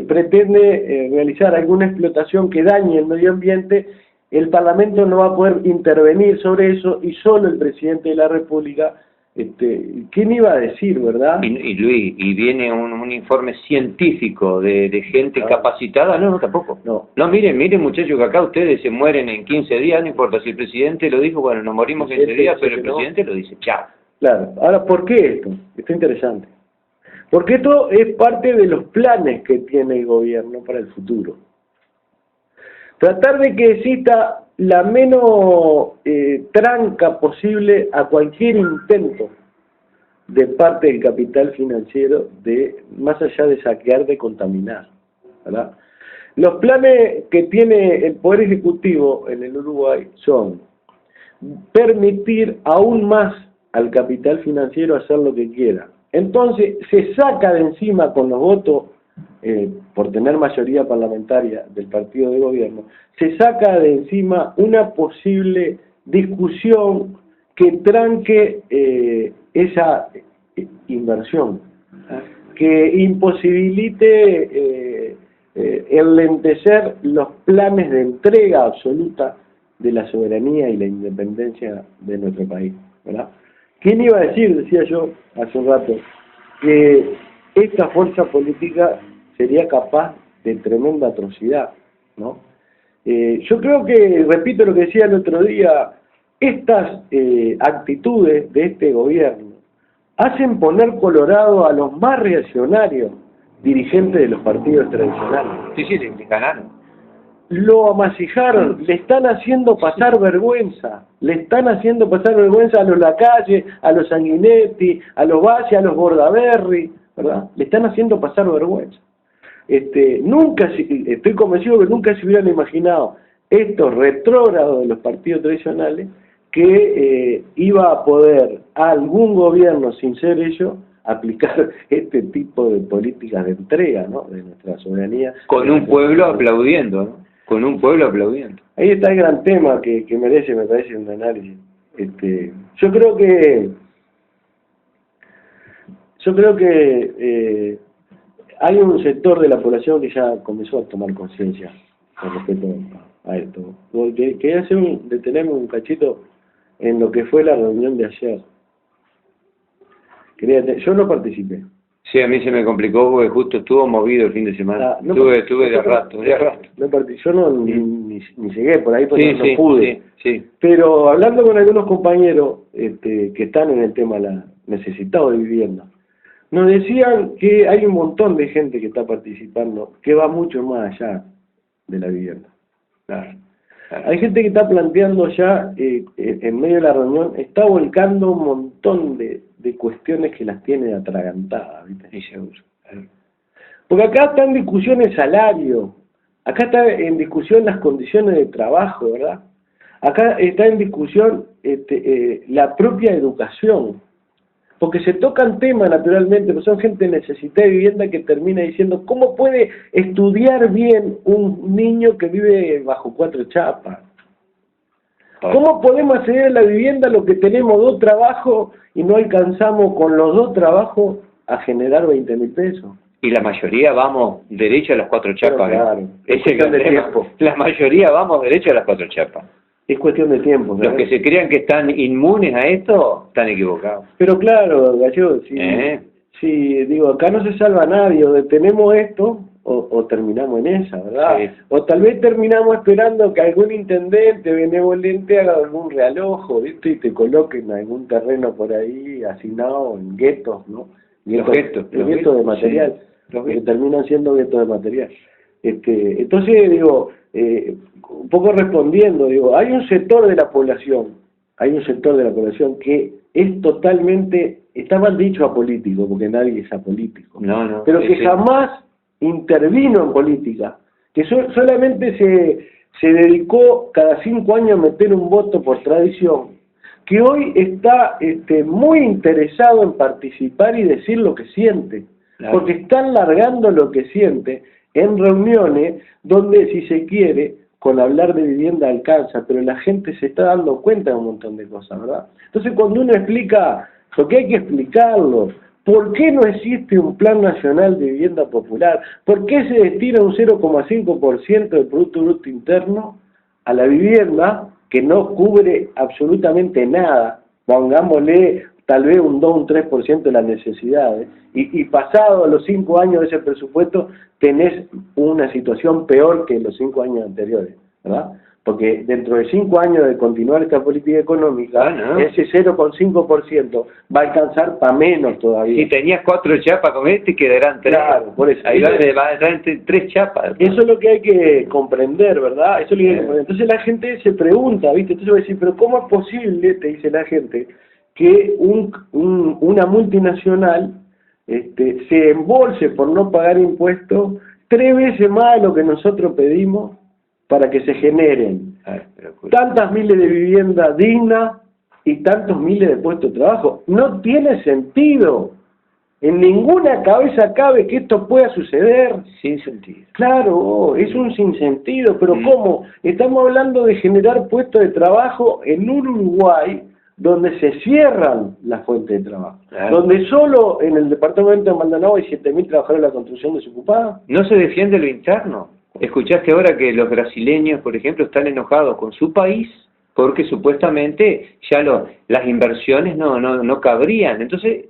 pretende realizar alguna explotación que dañe el medio ambiente. El Parlamento no va a poder intervenir sobre eso y solo el presidente de la República. ¿Quién iba a decir, verdad? Y Luis, y viene un informe científico de gente capacitada. No, tampoco. No, miren muchachos, que acá ustedes se mueren en 15 días, no importa si el presidente lo dijo, bueno, nos morimos 15 días, pero el presidente lo dice, chao. Claro, ahora, ¿por qué esto? Esto es interesante. Porque esto es parte de los planes que tiene el gobierno para el futuro. Tratar de que exista la menos tranca posible a cualquier intento de parte del capital financiero más allá de saquear, de contaminar, ¿verdad? Los planes que tiene el Poder Ejecutivo en el Uruguay son permitir aún más al capital financiero hacer lo que quiera. Entonces se saca de encima con los votos por tener mayoría parlamentaria del partido de gobierno, se saca de encima una posible discusión que tranque esa inversión, que imposibilite enlentecer los planes de entrega absoluta de la soberanía y la independencia de nuestro país, ¿verdad? ¿Quién iba a decir, decía yo hace un rato, que esta fuerza política sería capaz de tremenda atrocidad, ¿no? Yo creo que, repito lo que decía el otro día, estas actitudes de este gobierno hacen poner colorado a los más reaccionarios dirigentes de los partidos tradicionales. Sí, le ganaron. Lo amasijaron, le están haciendo pasar vergüenza, a los Lacalle, a los Sanguinetti, a los Bassi, a los Bordaberry, ¿verdad? Le están haciendo pasar vergüenza. Estoy convencido que nunca se hubieran imaginado estos retrógrados de los partidos tradicionales que iba a poder algún gobierno, sin ser ellos, aplicar este tipo de políticas de entrega, ¿no?, de nuestra soberanía. Con un pueblo aplaudiendo, ¿no? Con un pueblo aplaudiendo. Ahí está el gran tema que merece, me parece, un análisis. Yo creo que hay un sector de la población que ya comenzó a tomar conciencia con respecto a esto. Quería detenerme un cachito en lo que fue la reunión de ayer. Yo no participé. Sí, a mí se me complicó porque justo estuvo movido el fin de semana. Estuve de rato. Yo ni llegué por ahí porque no pude. Sí. Pero hablando con algunos compañeros que están en el tema necesitado de vivienda, nos decían que hay un montón de gente que está participando que va mucho más allá de la vivienda. Claro. Hay gente que está planteando ya, en medio de la reunión, está volcando un montón de cuestiones que las tiene atragantadas, ¿viste? Sí, seguro. Porque acá está en discusión el salario, acá está en discusión las condiciones de trabajo, ¿verdad? Acá está en discusión la propia educación, porque se tocan temas naturalmente, pero son gente necesitada de vivienda que termina diciendo, ¿cómo puede estudiar bien un niño que vive bajo 4 chapas? ¿Cómo podemos acceder a la vivienda lo que tenemos 2 trabajos y no alcanzamos con los 2 trabajos a generar 20.000 pesos? Y la mayoría vamos derecho a las 4 chapas. Pero claro, es cuestión de tiempo. La mayoría vamos derecho a las 4 chapas. Es cuestión de tiempo. ¿Sabes? Los que se crean que están inmunes a esto, están equivocados. Pero claro, Gallego, si digo, acá no se salva nadie, o detenemos esto, o terminamos en esa, ¿verdad? Sí. O tal vez terminamos esperando que algún intendente benevolente haga algún realojo, ¿viste? Y te coloquen algún terreno por ahí asignado en guetos, ¿no? Guetos de material, sí. Que terminan siendo guetos de material. Entonces, digo, un poco respondiendo, digo, hay un sector de la población que es totalmente, está mal dicho apolítico, porque nadie es apolítico, pero que jamás intervino en política, que solamente se dedicó cada 5 años a meter un voto por tradición, que hoy está muy interesado en participar y decir lo que siente, porque están largando lo que siente en reuniones donde, si se quiere, con hablar de vivienda alcanza, pero la gente se está dando cuenta de un montón de cosas, ¿verdad? Entonces, cuando uno explica, porque hay que explicarlo, ¿por qué no existe un plan nacional de vivienda popular? ¿Por qué se destina un 0,5% del Producto Bruto Interno a la vivienda que no cubre absolutamente nada? Pongámosle tal vez un 2 o un 3% de las necesidades, y pasado los 5 años de ese presupuesto tenés una situación peor que los 5 años anteriores, ¿verdad? Porque dentro de 5 años de continuar esta política económica, ese 0,5% va a alcanzar para menos todavía. Si tenías 4 chapas con quedarán 3. Claro, por eso. Ahí va a entrar 3 chapas. Eso es lo que hay que comprender, ¿verdad? Eso es lo que hay que comprender. Entonces la gente se pregunta, ¿viste? Entonces va a decir, pero ¿cómo es posible, te dice la gente, que una multinacional se embolse por no pagar impuestos 3 veces más de lo que nosotros pedimos para que se generen tantas miles de viviendas dignas y tantos miles de puestos de trabajo? No tiene sentido. En ninguna cabeza cabe que esto pueda suceder. Sin sentido. Claro, es un sinsentido, pero ¿cómo? Estamos hablando de generar puestos de trabajo en un Uruguay donde se cierran las fuentes de trabajo, donde solo en el departamento de Maldonado hay 7.000 trabajadores de la construcción desocupada. No se defiende lo interno. Escuchaste ahora que los brasileños, por ejemplo, están enojados con su país porque supuestamente ya las inversiones no cabrían. Entonces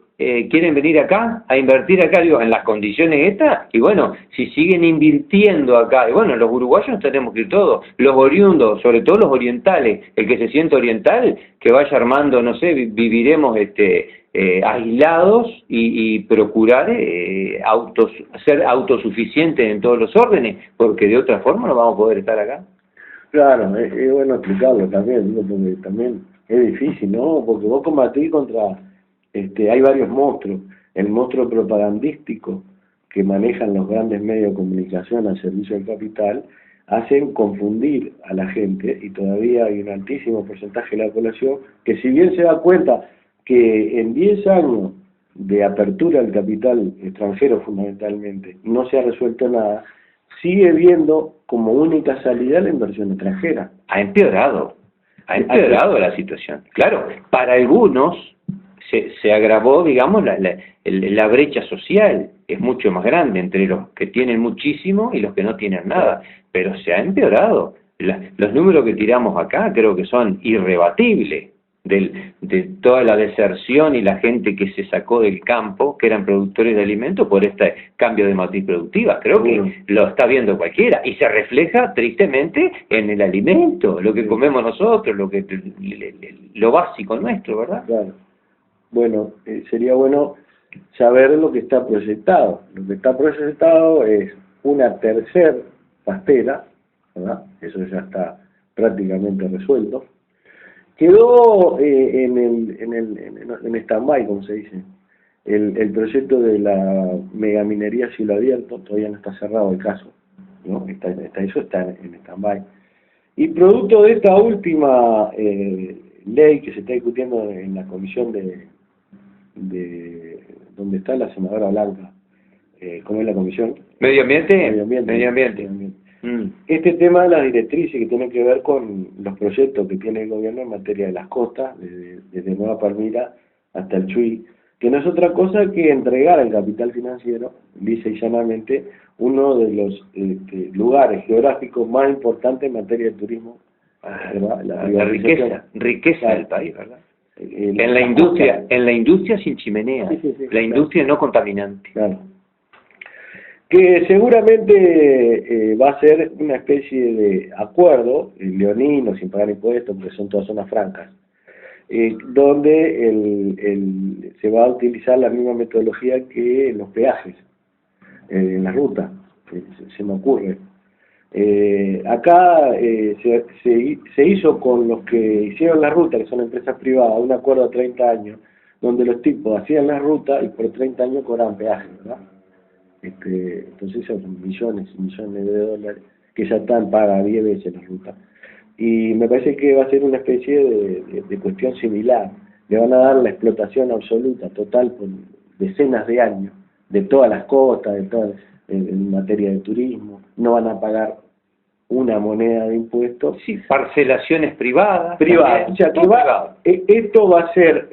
quieren venir acá a invertir acá, digo, en las condiciones estas, y bueno, si siguen invirtiendo acá, y bueno, los uruguayos tenemos que ir todos, los oriundos, sobre todo los orientales, el que se siente oriental, que vaya armando, no sé, viviremos aislados y procurar ser autosuficientes en todos los órdenes, porque de otra forma no vamos a poder estar acá. Claro, es bueno explicarlo también, digo, porque también es difícil, ¿no? Porque vos combatís contra, hay varios monstruos. el monstruo propagandístico que manejan los grandes medios de comunicación al servicio del capital, hacen confundir a la gente, y todavía hay un altísimo porcentaje de la población que, si bien se da cuenta que en 10 años de apertura del capital extranjero fundamentalmente no se ha resuelto nada, sigue viendo como única salida la inversión extranjera. Ha empeorado la situación. Claro, para algunos se agravó, digamos, la brecha social es mucho más grande entre los que tienen muchísimo y los que no tienen nada, pero se ha empeorado. Los números que tiramos acá creo que son irrebatibles de toda la deserción y la gente que se sacó del campo, que eran productores de alimentos, por este cambio de matriz productiva. Creo que lo está viendo cualquiera y se refleja tristemente en el alimento, lo que comemos nosotros, lo básico nuestro, ¿verdad? Claro. Bueno, sería bueno saber lo que está proyectado. Lo que está proyectado es una tercer pastera, ¿verdad? Eso ya está prácticamente resuelto. Quedó en stand-by, como se dice, el proyecto de la megaminería a cielo abierto. Todavía no está cerrado el caso, ¿no? Eso está en stand-by. Y producto de esta última ley que se está discutiendo en la comisión de donde está la senadora Blanca, ¿cómo es la comisión? Medio ambiente. Medio ambiente. Este tema de las directrices que tiene que ver con los proyectos que tiene el gobierno en materia de las costas, desde Nueva Palmira hasta el Chuy, que no es otra cosa que entregar al capital financiero, lisa y llanamente, uno de los lugares geográficos más importantes en materia de turismo, ¿verdad? La riqueza del país, ¿verdad? En la industria sin chimenea, la industria no contaminante. Claro. Que seguramente va a ser una especie de acuerdo leonino, sin pagar impuestos, porque son todas zonas francas, donde se va a utilizar la misma metodología que en los peajes, en la ruta, se me ocurre. Acá se hizo con los que hicieron la ruta, que son empresas privadas, un acuerdo a 30 años, donde los tipos hacían la ruta y por 30 años cobraban peaje, ¿verdad? Entonces son millones y millones de dólares que ya están pagas 10 veces la ruta. Y me parece que va a ser una especie de cuestión similar. Le van a dar la explotación absoluta, total, por decenas de años, de todas las costas, en materia de turismo. No van a pagar una moneda de impuestos. Sí, parcelaciones privadas. O sea, esto va a ser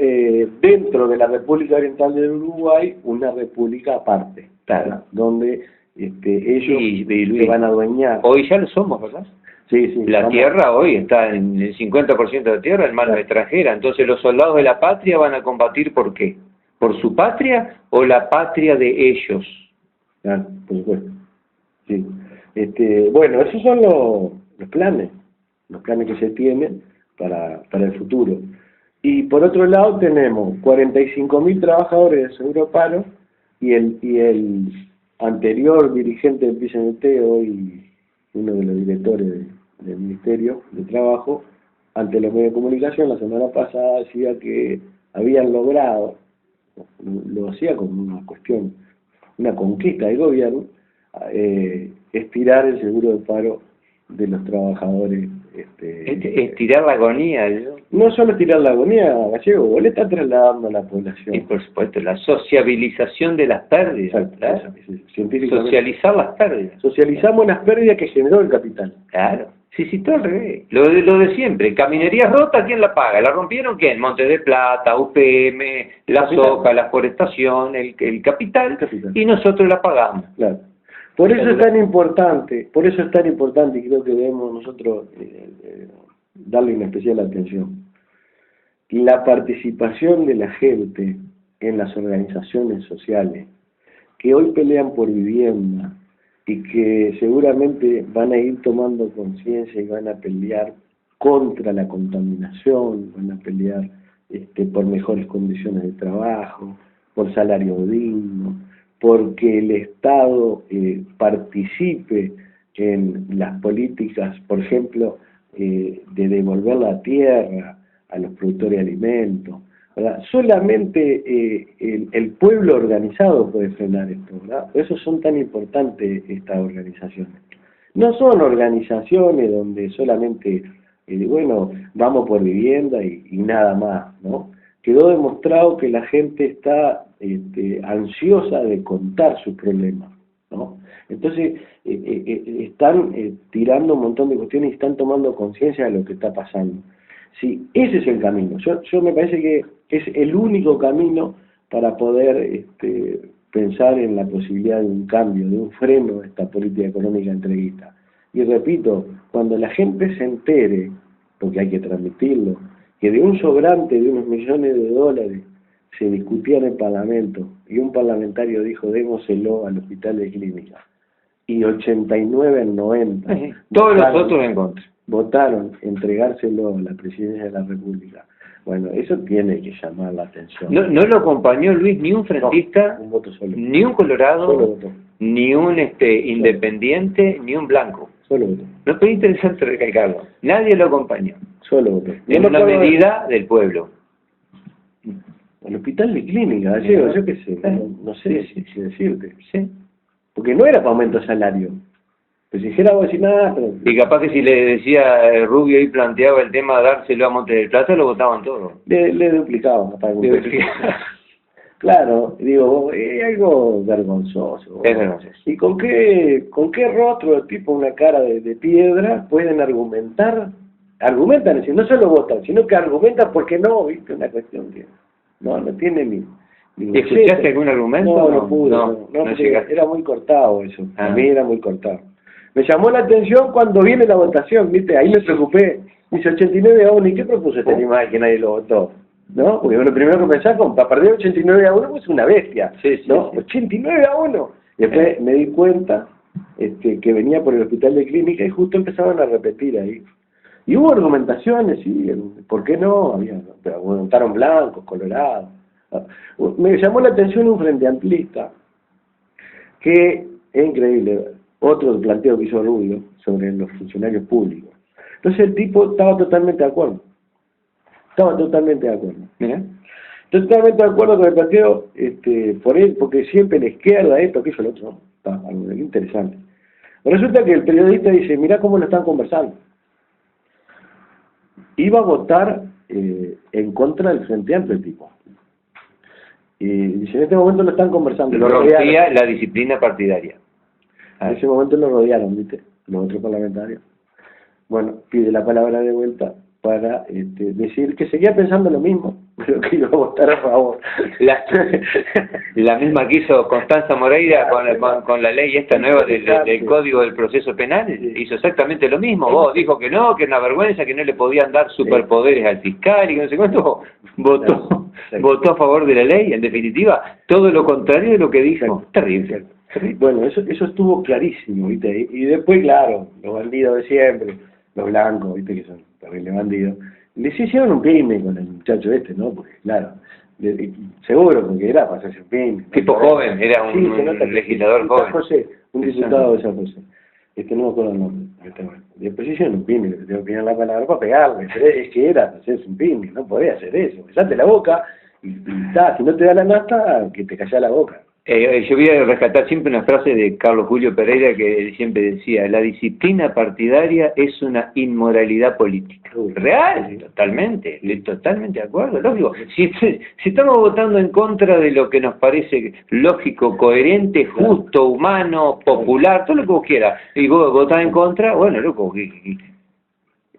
dentro de la República Oriental del Uruguay una república aparte, claro, donde ellos se van a adueñar. Hoy ya lo somos, ¿verdad? Sí, sí. La tierra hoy está en el 50% de tierra en manos extranjeras. Entonces los soldados de la patria van a combatir ¿por qué? ¿Por su patria o la patria de ellos? Claro, por supuesto. Sí. Bueno, esos son los planes que se tienen para el futuro. Y por otro lado tenemos 45.000 trabajadores de seguro paro y el anterior dirigente del PCNT, hoy uno de los directores del Ministerio de Trabajo, ante los medios de comunicación la semana pasada decía que habían logrado, lo hacía como una cuestión, una conquista del gobierno, estirar el seguro de paro de los trabajadores. Estirar la agonía. No solo estirar la agonía, Gallego, vos le estás trasladando a la población. Y por supuesto, la sociabilización de las pérdidas. Exacto, científicamente. Socializar las pérdidas. Socializamos las pérdidas que generó el capital. Claro. Sí, todo al revés. Lo de siempre. Caminería rota, ¿quién la paga? ¿La rompieron quién? Montes de Plata, UPM, la soja, la forestación, el capital, y nosotros la pagamos. Claro. Por eso es tan importante, y creo que debemos nosotros darle una especial atención. La participación de la gente en las organizaciones sociales que hoy pelean por vivienda y que seguramente van a ir tomando conciencia y van a pelear contra la contaminación, van a pelear por mejores condiciones de trabajo, por salario digno, porque el Estado participe en las políticas, por ejemplo, de devolver la tierra a los productores de alimentos, ¿verdad? Solamente el pueblo organizado puede frenar esto, ¿verdad? Por eso son tan importantes estas organizaciones. No son organizaciones donde solamente, bueno, vamos por vivienda y nada más, ¿no? Quedó demostrado que la gente está ansiosa de contar sus problemas, ¿no? Entonces, están tirando un montón de cuestiones y están tomando conciencia de lo que está pasando. Sí, ese es el camino. Yo me parece que es el único camino para poder pensar en la posibilidad de un cambio, de un freno de esta política económica entreguista. Y repito, cuando la gente se entere, porque hay que transmitirlo, que de un sobrante de unos millones de dólares se discutía en el Parlamento y un parlamentario dijo démoselo al hospital de clínica y 89 en 90 todos los otros en contra votaron entregárselo a la presidencia de la República. Bueno, eso tiene que llamar la atención. No lo acompañó, Luis, ni un frentista, no, un voto solo. Ni un colorado, solo voto. Ni un independiente, ni un blanco. Solo voto. No es interesante recalcarlo. Nadie lo acompañó. Solo voto. En una medida del pueblo. El hospital de clínica, gallego, yo qué sé, no sé si decirte. Sí. Porque no era para aumento de salario. Pues si dijera vos decir nada, pero... Y capaz que si le decía Rubio y planteaba el tema de dárselo a Monte del Plata, lo votaban todos. Le duplicaban, capaz. Claro, digo, es algo vergonzoso. Es vergonzoso. ¿Y con qué rostro, tipo una cara de piedra, pueden argumentar? Argumentan, es decir, no solo votan, sino que argumentan porque no, ¿viste? Una cuestión que no tiene ni ¿Escuchaste algún argumento? No pude, no era muy cortado eso, a mí era muy cortado. Me llamó la atención cuando viene la votación, ¿viste? Ahí me preocupé. Dice 89 a 1, ¿y qué propuso este animal que nadie lo votó? ¿No? Porque lo primero que pensaba, para perder 89 a 1, pues es una bestia, ¿no? Sí. 89 a 1. Y después me di cuenta que venía por el hospital de clínica y justo empezaban a repetir ahí. Y hubo argumentaciones, sí, ¿por qué no? Pero votaron blancos, colorados. Me llamó la atención un frente amplista, que es increíble, otro planteo que hizo Rubio sobre los funcionarios públicos. Entonces el tipo estaba totalmente de acuerdo. ¿Mira? Totalmente de acuerdo con el planteo por él, porque siempre la izquierda, esto, aquello, lo otro, está algo interesante. Resulta que el periodista dice, mirá cómo lo están conversando. Iba a votar en contra del Frente Amplio el tipo. Y dice, en este momento lo están conversando. Lo rompía la disciplina partidaria. En ese momento lo rodearon, ¿viste? Los otros parlamentarios. Bueno, pide la palabra de vuelta para decir que seguía pensando lo mismo, pero que iba a votar a favor. La misma que hizo Constanza Moreira con la ley esta nueva del Código del Proceso Penal, hizo exactamente lo mismo. Vos dijo que no, que es una vergüenza, que no le podían dar superpoderes al fiscal y que no sé cuánto. Votó a favor de la ley, en definitiva, todo lo contrario de lo que dijo. Terrible. Bueno, eso estuvo clarísimo, ¿viste? Y después, claro, los bandidos de siempre, los blancos, ¿viste? Que son terribles bandidos. Les hicieron un pyme con el muchacho ¿no? Porque, claro, seguro, porque era para hacerse un pyme. Tipo joven, era un legislador joven. José, un diputado de San José. No me acuerdo el nombre. Después hicieron un pyme, le tengo que poner la palabra para pegarle. Pero es que era para hacerse un pyme, no podía hacer eso. Besate la boca y si no te da la nata, que te calla la boca. Yo voy a rescatar siempre una frase de Carlos Julio Pereira que siempre decía, la disciplina partidaria es una inmoralidad política. Real, totalmente de acuerdo, lógico. Si estamos votando en contra de lo que nos parece lógico, coherente, justo, humano, popular, todo lo que vos quieras, y vos votás en contra, bueno, loco,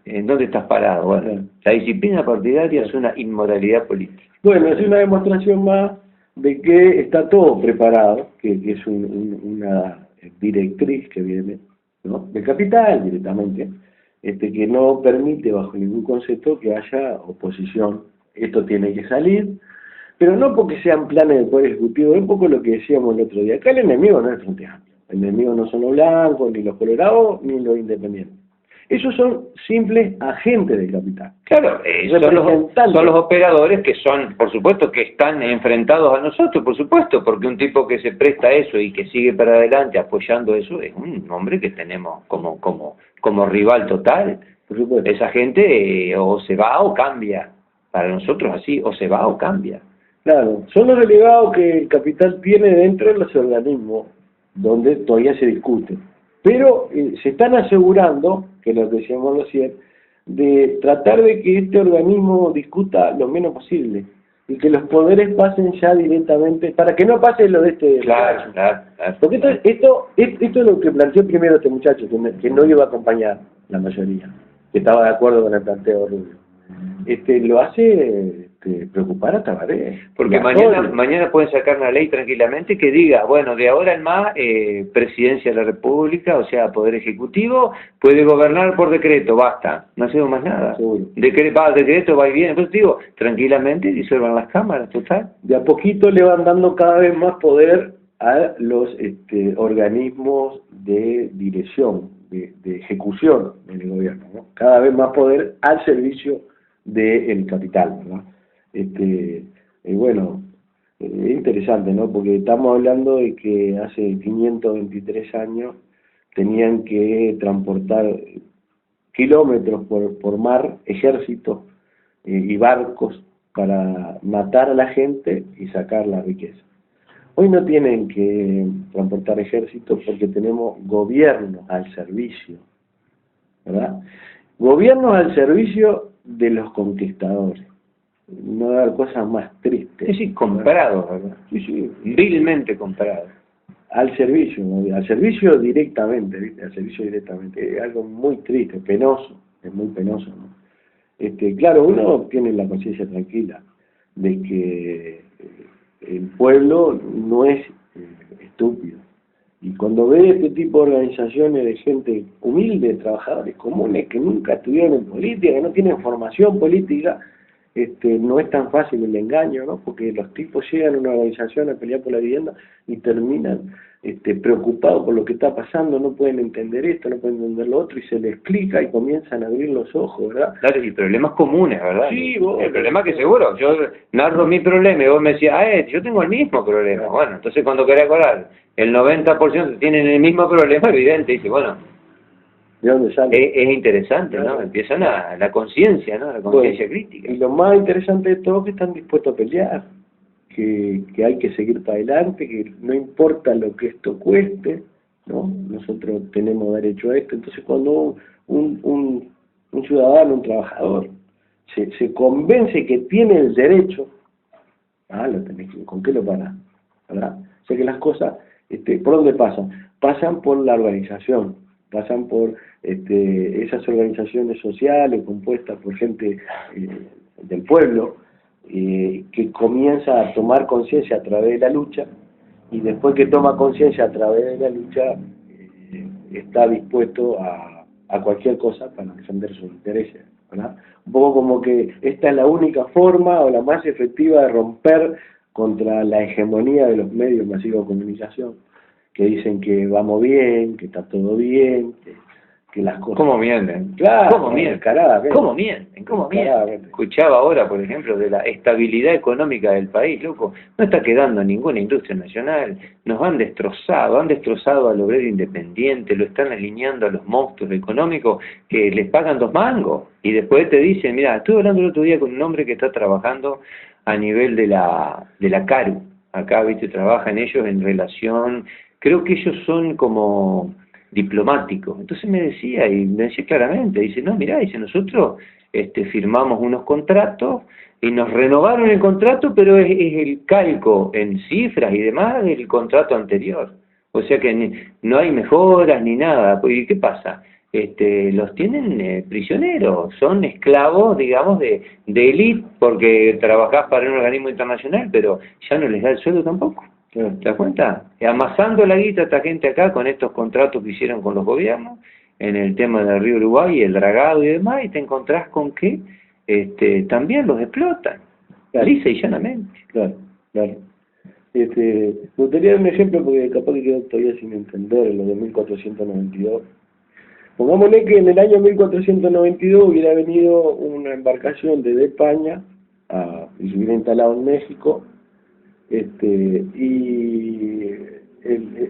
¿en dónde estás parado? Bueno, la disciplina partidaria es una inmoralidad política. Bueno, es una demostración más de que está todo preparado, que es una directriz que viene, ¿no?, del capital directamente, que no permite bajo ningún concepto que haya oposición. Esto tiene que salir, pero no porque sean planes del Poder Ejecutivo, es un poco lo que decíamos el otro día. Acá el enemigo no es el Frente Amplio, el enemigo no son los blancos, ni los colorados, ni los independientes. Esos son simples agentes del capital. Claro, son los operadores que son, por supuesto, que están enfrentados a nosotros, por supuesto, porque un tipo que se presta a eso y que sigue para adelante apoyando eso es un hombre que tenemos como rival total. Por supuesto. Esa gente o se va o cambia para nosotros así, o se va o cambia. Claro, son los delegados que el capital tiene dentro de los organismos donde todavía se discute. Pero se están asegurando, que lo que decíamos recién, de tratar de que este organismo discuta lo menos posible y que los poderes pasen ya directamente, para que no pase lo de este Claro. Porque esto es lo que planteó primero este muchacho, que no iba a acompañar la mayoría, que estaba de acuerdo con el planteo de Rubio. Lo hace preocupar a Tabaré. Porque mañana pueden sacar una ley tranquilamente que diga, bueno, de ahora en más, Presidencia de la República, o sea, Poder Ejecutivo, puede gobernar por decreto, basta, no hacemos más nada. Decreto va y viene. Entonces digo, tranquilamente disuelvan las cámaras, total. De a poquito le van dando cada vez más poder a los organismos de dirección, de ejecución del gobierno, ¿no? Cada vez más poder al servicio del capital, ¿verdad? Bueno, es interesante, ¿no? Porque estamos hablando de que hace 523 años tenían que transportar kilómetros por mar, ejércitos y barcos para matar a la gente y sacar la riqueza. Hoy no tienen que transportar ejércitos porque tenemos gobiernos al servicio, ¿verdad? Gobiernos al servicio de los conquistadores. No va a haber cosas más tristes. Sí, comprados, ¿verdad? Sí, vilmente comprados. Al servicio, ¿no? Al servicio directamente, ¿viste? Al servicio directamente. Es algo muy triste, penoso, es muy penoso, ¿no? Claro, uno tiene la conciencia tranquila de que el pueblo no es estúpido. Y cuando ve este tipo de organizaciones de gente humilde, trabajadores comunes, que nunca estuvieron en política, que no tienen formación política, no es tan fácil el engaño, ¿no? Porque los tipos llegan a una organización a pelear por la vivienda y terminan preocupados por lo que está pasando, no pueden entender esto, no pueden entender lo otro, y se les explica y comienzan a abrir los ojos, ¿verdad? Claro, y problemas comunes, ¿verdad? Sí, vos, el problema que seguro, yo narro mi problema y vos me decías, yo tengo el mismo problema. Bueno, entonces cuando querés acordar, el 90% tienen el mismo problema, evidente, dice, bueno, ¿de dónde sale? Es interesante, ¿no? Claro. Empiezan la conciencia, ¿no? La conciencia crítica. Y lo más interesante de todo es que están dispuestos a pelear, que hay que seguir para adelante, que no importa lo que esto cueste, ¿no? Nosotros tenemos derecho a esto. Entonces cuando un ciudadano, un trabajador, se convence que tiene el derecho, lo tenés que, ¿con qué lo paras? ¿Verdad? O sea que las cosas, ¿por dónde pasan? Pasan por la organización, pasan por esas organizaciones sociales compuestas por gente del pueblo, que comienza a tomar conciencia a través de la lucha, y después que toma conciencia a través de la lucha, está dispuesto a cualquier cosa para defender sus intereses, ¿verdad? Un poco como que esta es la única forma o la más efectiva de romper contra la hegemonía de los medios masivos de comunicación, que dicen que vamos bien, que está todo bien, que las cosas... ¿Cómo mienten? Claro, ¿Cómo mienten? ¿Cómo mienten? Escuchaba ahora, por ejemplo, de la estabilidad económica del país, loco. No está quedando ninguna industria nacional. Nos han destrozado al obrero independiente, lo están alineando a los monstruos económicos que les pagan 2 mangos. Y después te dicen, mira, estuve hablando el otro día con un hombre que está trabajando a nivel de la CARU. Acá, viste, trabajan ellos en relación... Creo que ellos son como diplomáticos. Entonces me decía claramente, dice, no, mirá, dice, nosotros firmamos unos contratos y nos renovaron el contrato, pero es el calco en cifras y demás del contrato anterior. O sea que no hay mejoras ni nada. ¿Y qué pasa? Los tienen prisioneros, son esclavos, digamos, de élite, porque trabajás para un organismo internacional, pero ya no les da el sueldo tampoco. ¿Te das cuenta? Amasando la guita esta gente acá con estos contratos que hicieron con los gobiernos en el tema del río Uruguay, el dragado y demás, y te encontrás con que también los explotan, lisa y llanamente. Claro. Me gustaría dar un ejemplo porque capaz que quedo todavía sin entender lo de 1492. Pongámosle que en el año 1492 hubiera venido una embarcación desde España y se hubiera instalado en México, y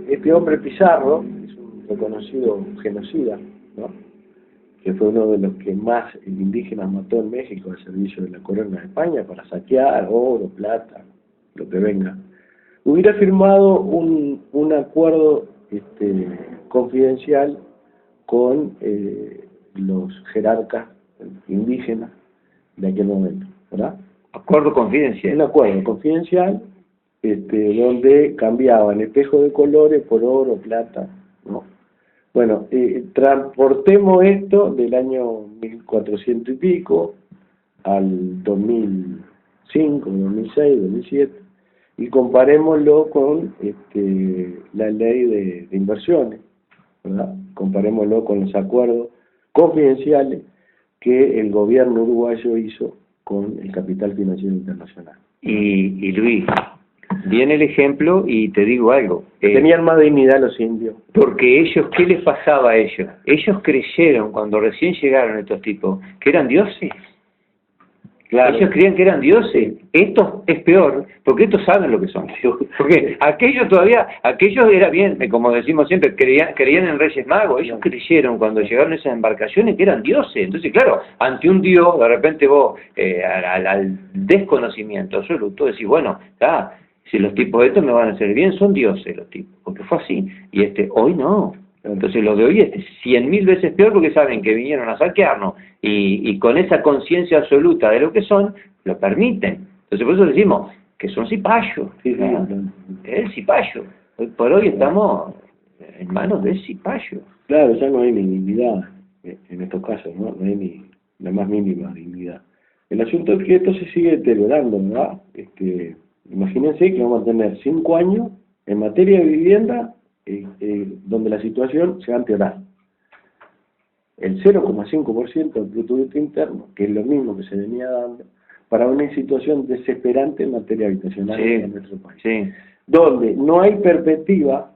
este hombre Pizarro es un reconocido genocida, ¿no? que fue uno de los que más indígenas mató en México al servicio de la corona de España para saquear oro, plata, lo que venga, hubiera firmado un acuerdo confidencial con los jerarcas indígenas de aquel momento, ¿verdad? Acuerdo confidencial. Un acuerdo confidencial donde cambiaban espejo de colores por oro, plata, ¿no? Bueno, transportemos esto del año 1400 y pico al 2005, 2006, 2007 y comparémoslo con la ley de inversiones, ¿verdad? Comparémoslo con los acuerdos confidenciales que el gobierno uruguayo hizo con el capital financiero internacional. Y Luis, viene el ejemplo y te digo algo. Tenían más dignidad los indios. Porque ellos, ¿qué les pasaba a ellos? Ellos creyeron, cuando recién llegaron estos tipos, que eran dioses. Claro. Ellos creían que eran dioses. Esto es peor, porque estos saben lo que son. Porque aquellos era bien, como decimos siempre, creían en Reyes Magos. Ellos creyeron cuando llegaron esas embarcaciones que eran dioses. Entonces, claro, ante un dios, de repente vos, al desconocimiento absoluto, decís, bueno, si los tipos estos me van a hacer bien, son dioses los tipos, porque fue así. Y hoy no. Entonces lo de hoy es 100.000 veces peor porque saben que vinieron a saquearnos y con esa conciencia absoluta de lo que son, lo permiten. Entonces por eso decimos que son cipayos. Sí, el cipayo. Hoy por hoy estamos en manos del cipayo. Claro, ya no hay ni dignidad en estos casos, ¿no? No hay ni la más mínima dignidad. El asunto es que esto se sigue deteriorando, ¿verdad? Imagínense que vamos a tener 5 años en materia de vivienda donde la situación se va a empeorar. El 0,5% del Producto Interno, que es lo mismo que se venía dando, para una situación desesperante en materia habitacional en nuestro país. Donde no hay perspectiva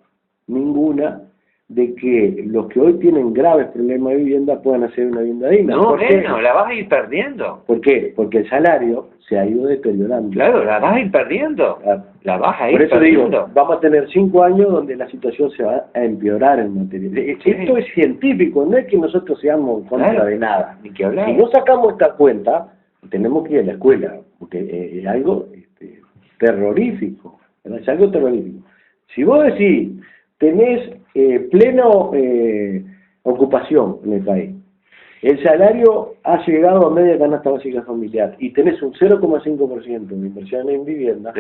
ninguna de que los que hoy tienen graves problemas de vivienda puedan hacer una vivienda digna. No, la vas a ir perdiendo. ¿Por qué? Porque el salario se ha ido deteriorando. Claro, la vas a ir perdiendo. La vas a ir perdiendo. Por eso digo, vamos a tener 5 años donde la situación se va a empeorar en materia. Esto es científico, no es que nosotros seamos en contra de nada. Ni que hablar. Si no sacamos esta cuenta, tenemos que ir a la escuela, porque es algo terrorífico. ¿Verdad? Es algo terrorífico. Si vos decís, tenés pleno ocupación en el país, el salario ha llegado a media canasta básica familiar y tenés un 0,5% de inversión en vivienda,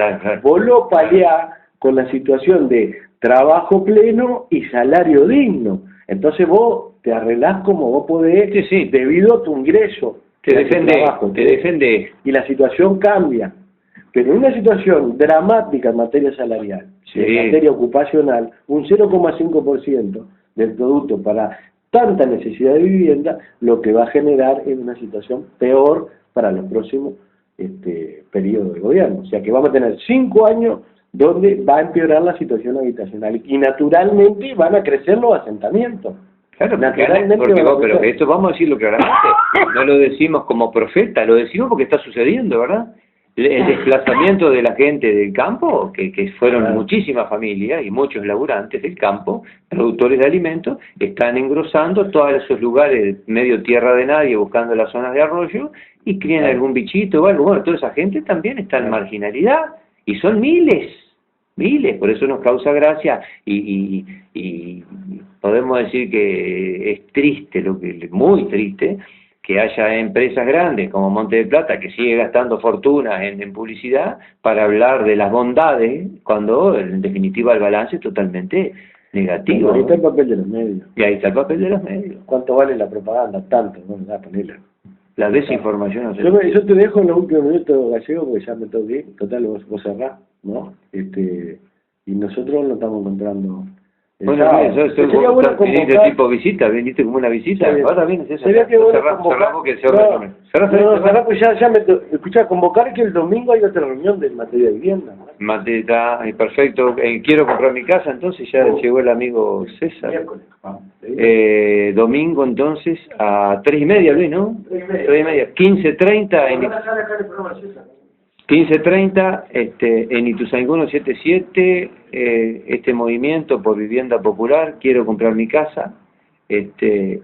vos lo paliás con la situación de trabajo pleno y salario digno. Entonces vos te arreglás como vos podés debido a tu ingreso. Te defendés. Y la situación cambia. Pero en una situación dramática en materia salarial, en materia ocupacional, un 0,5% del producto para tanta necesidad de vivienda, lo que va a generar es una situación peor para los próximos periodos de gobierno. O sea que vamos a tener 5 años donde va a empeorar la situación habitacional y naturalmente van a crecer los asentamientos. Claro, pero esto vamos a decirlo claramente, no lo decimos como profeta, lo decimos porque está sucediendo, ¿verdad? El desplazamiento de la gente del campo, que fueron muchísimas familias y muchos laburantes del campo, productores de alimentos, están engrosando todos esos lugares medio tierra de nadie, buscando las zonas de arroyo, y crían algún bichito o algo. Bueno, toda esa gente también está en marginalidad, y son miles, por eso nos causa gracia, y podemos decir que es triste, muy triste, que haya empresas grandes como Monte de Plata que sigue gastando fortunas en publicidad para hablar de las bondades, cuando en definitiva el balance es totalmente negativo. Bueno, ahí está el papel de los medios. Y ahí está el papel de los medios. ¿Cuánto vale la propaganda? Tanto, no me da ponerla. La desinformación. Yo te dejo en los últimos minutos, Gallego, porque ya me tengo que ir. Total, vos cerrás, ¿no? Y nosotros lo estamos encontrando. Bueno, viniste tipo visita, viniste como una visita. Ahora vienes esa. Sería que cerrá, pues ya me escuchá, convocar que el domingo hay otra reunión de materia de vivienda. Perfecto. Quiero comprar mi casa, entonces ya llegó el amigo César. Miércoles. Domingo entonces a 3:30, Luis, ¿no? 3:30. 15:30 15:30 en Ituzaingó 177, este movimiento por vivienda popular, quiero comprar mi casa,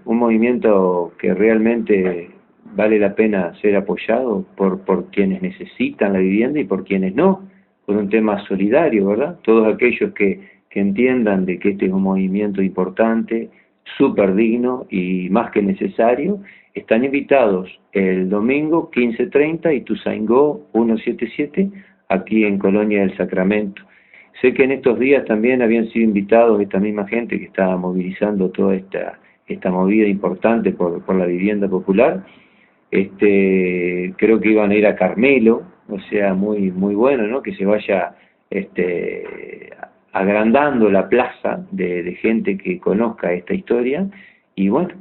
un movimiento que realmente vale la pena ser apoyado por quienes necesitan la vivienda y por quienes no, por un tema solidario, ¿verdad? Todos aquellos que entiendan de que este es un movimiento importante, súper digno y más que necesario, están invitados el domingo 15:30 Ituzaingó 177, aquí en Colonia del Sacramento. Sé que en estos días también habían sido invitados esta misma gente que está movilizando toda esta movida importante por la vivienda popular. Creo que iban a ir a Carmelo, o sea, muy bueno, ¿no? Que se vaya agrandando la plaza de gente que conozca esta historia, y bueno,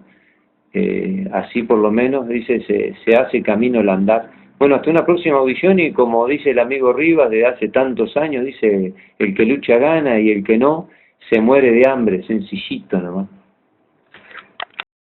así por lo menos, dice, se hace camino al andar. Bueno, hasta una próxima audición, y como dice el amigo Rivas de hace tantos años, dice, el que lucha gana y el que no se muere de hambre, sencillito nomás.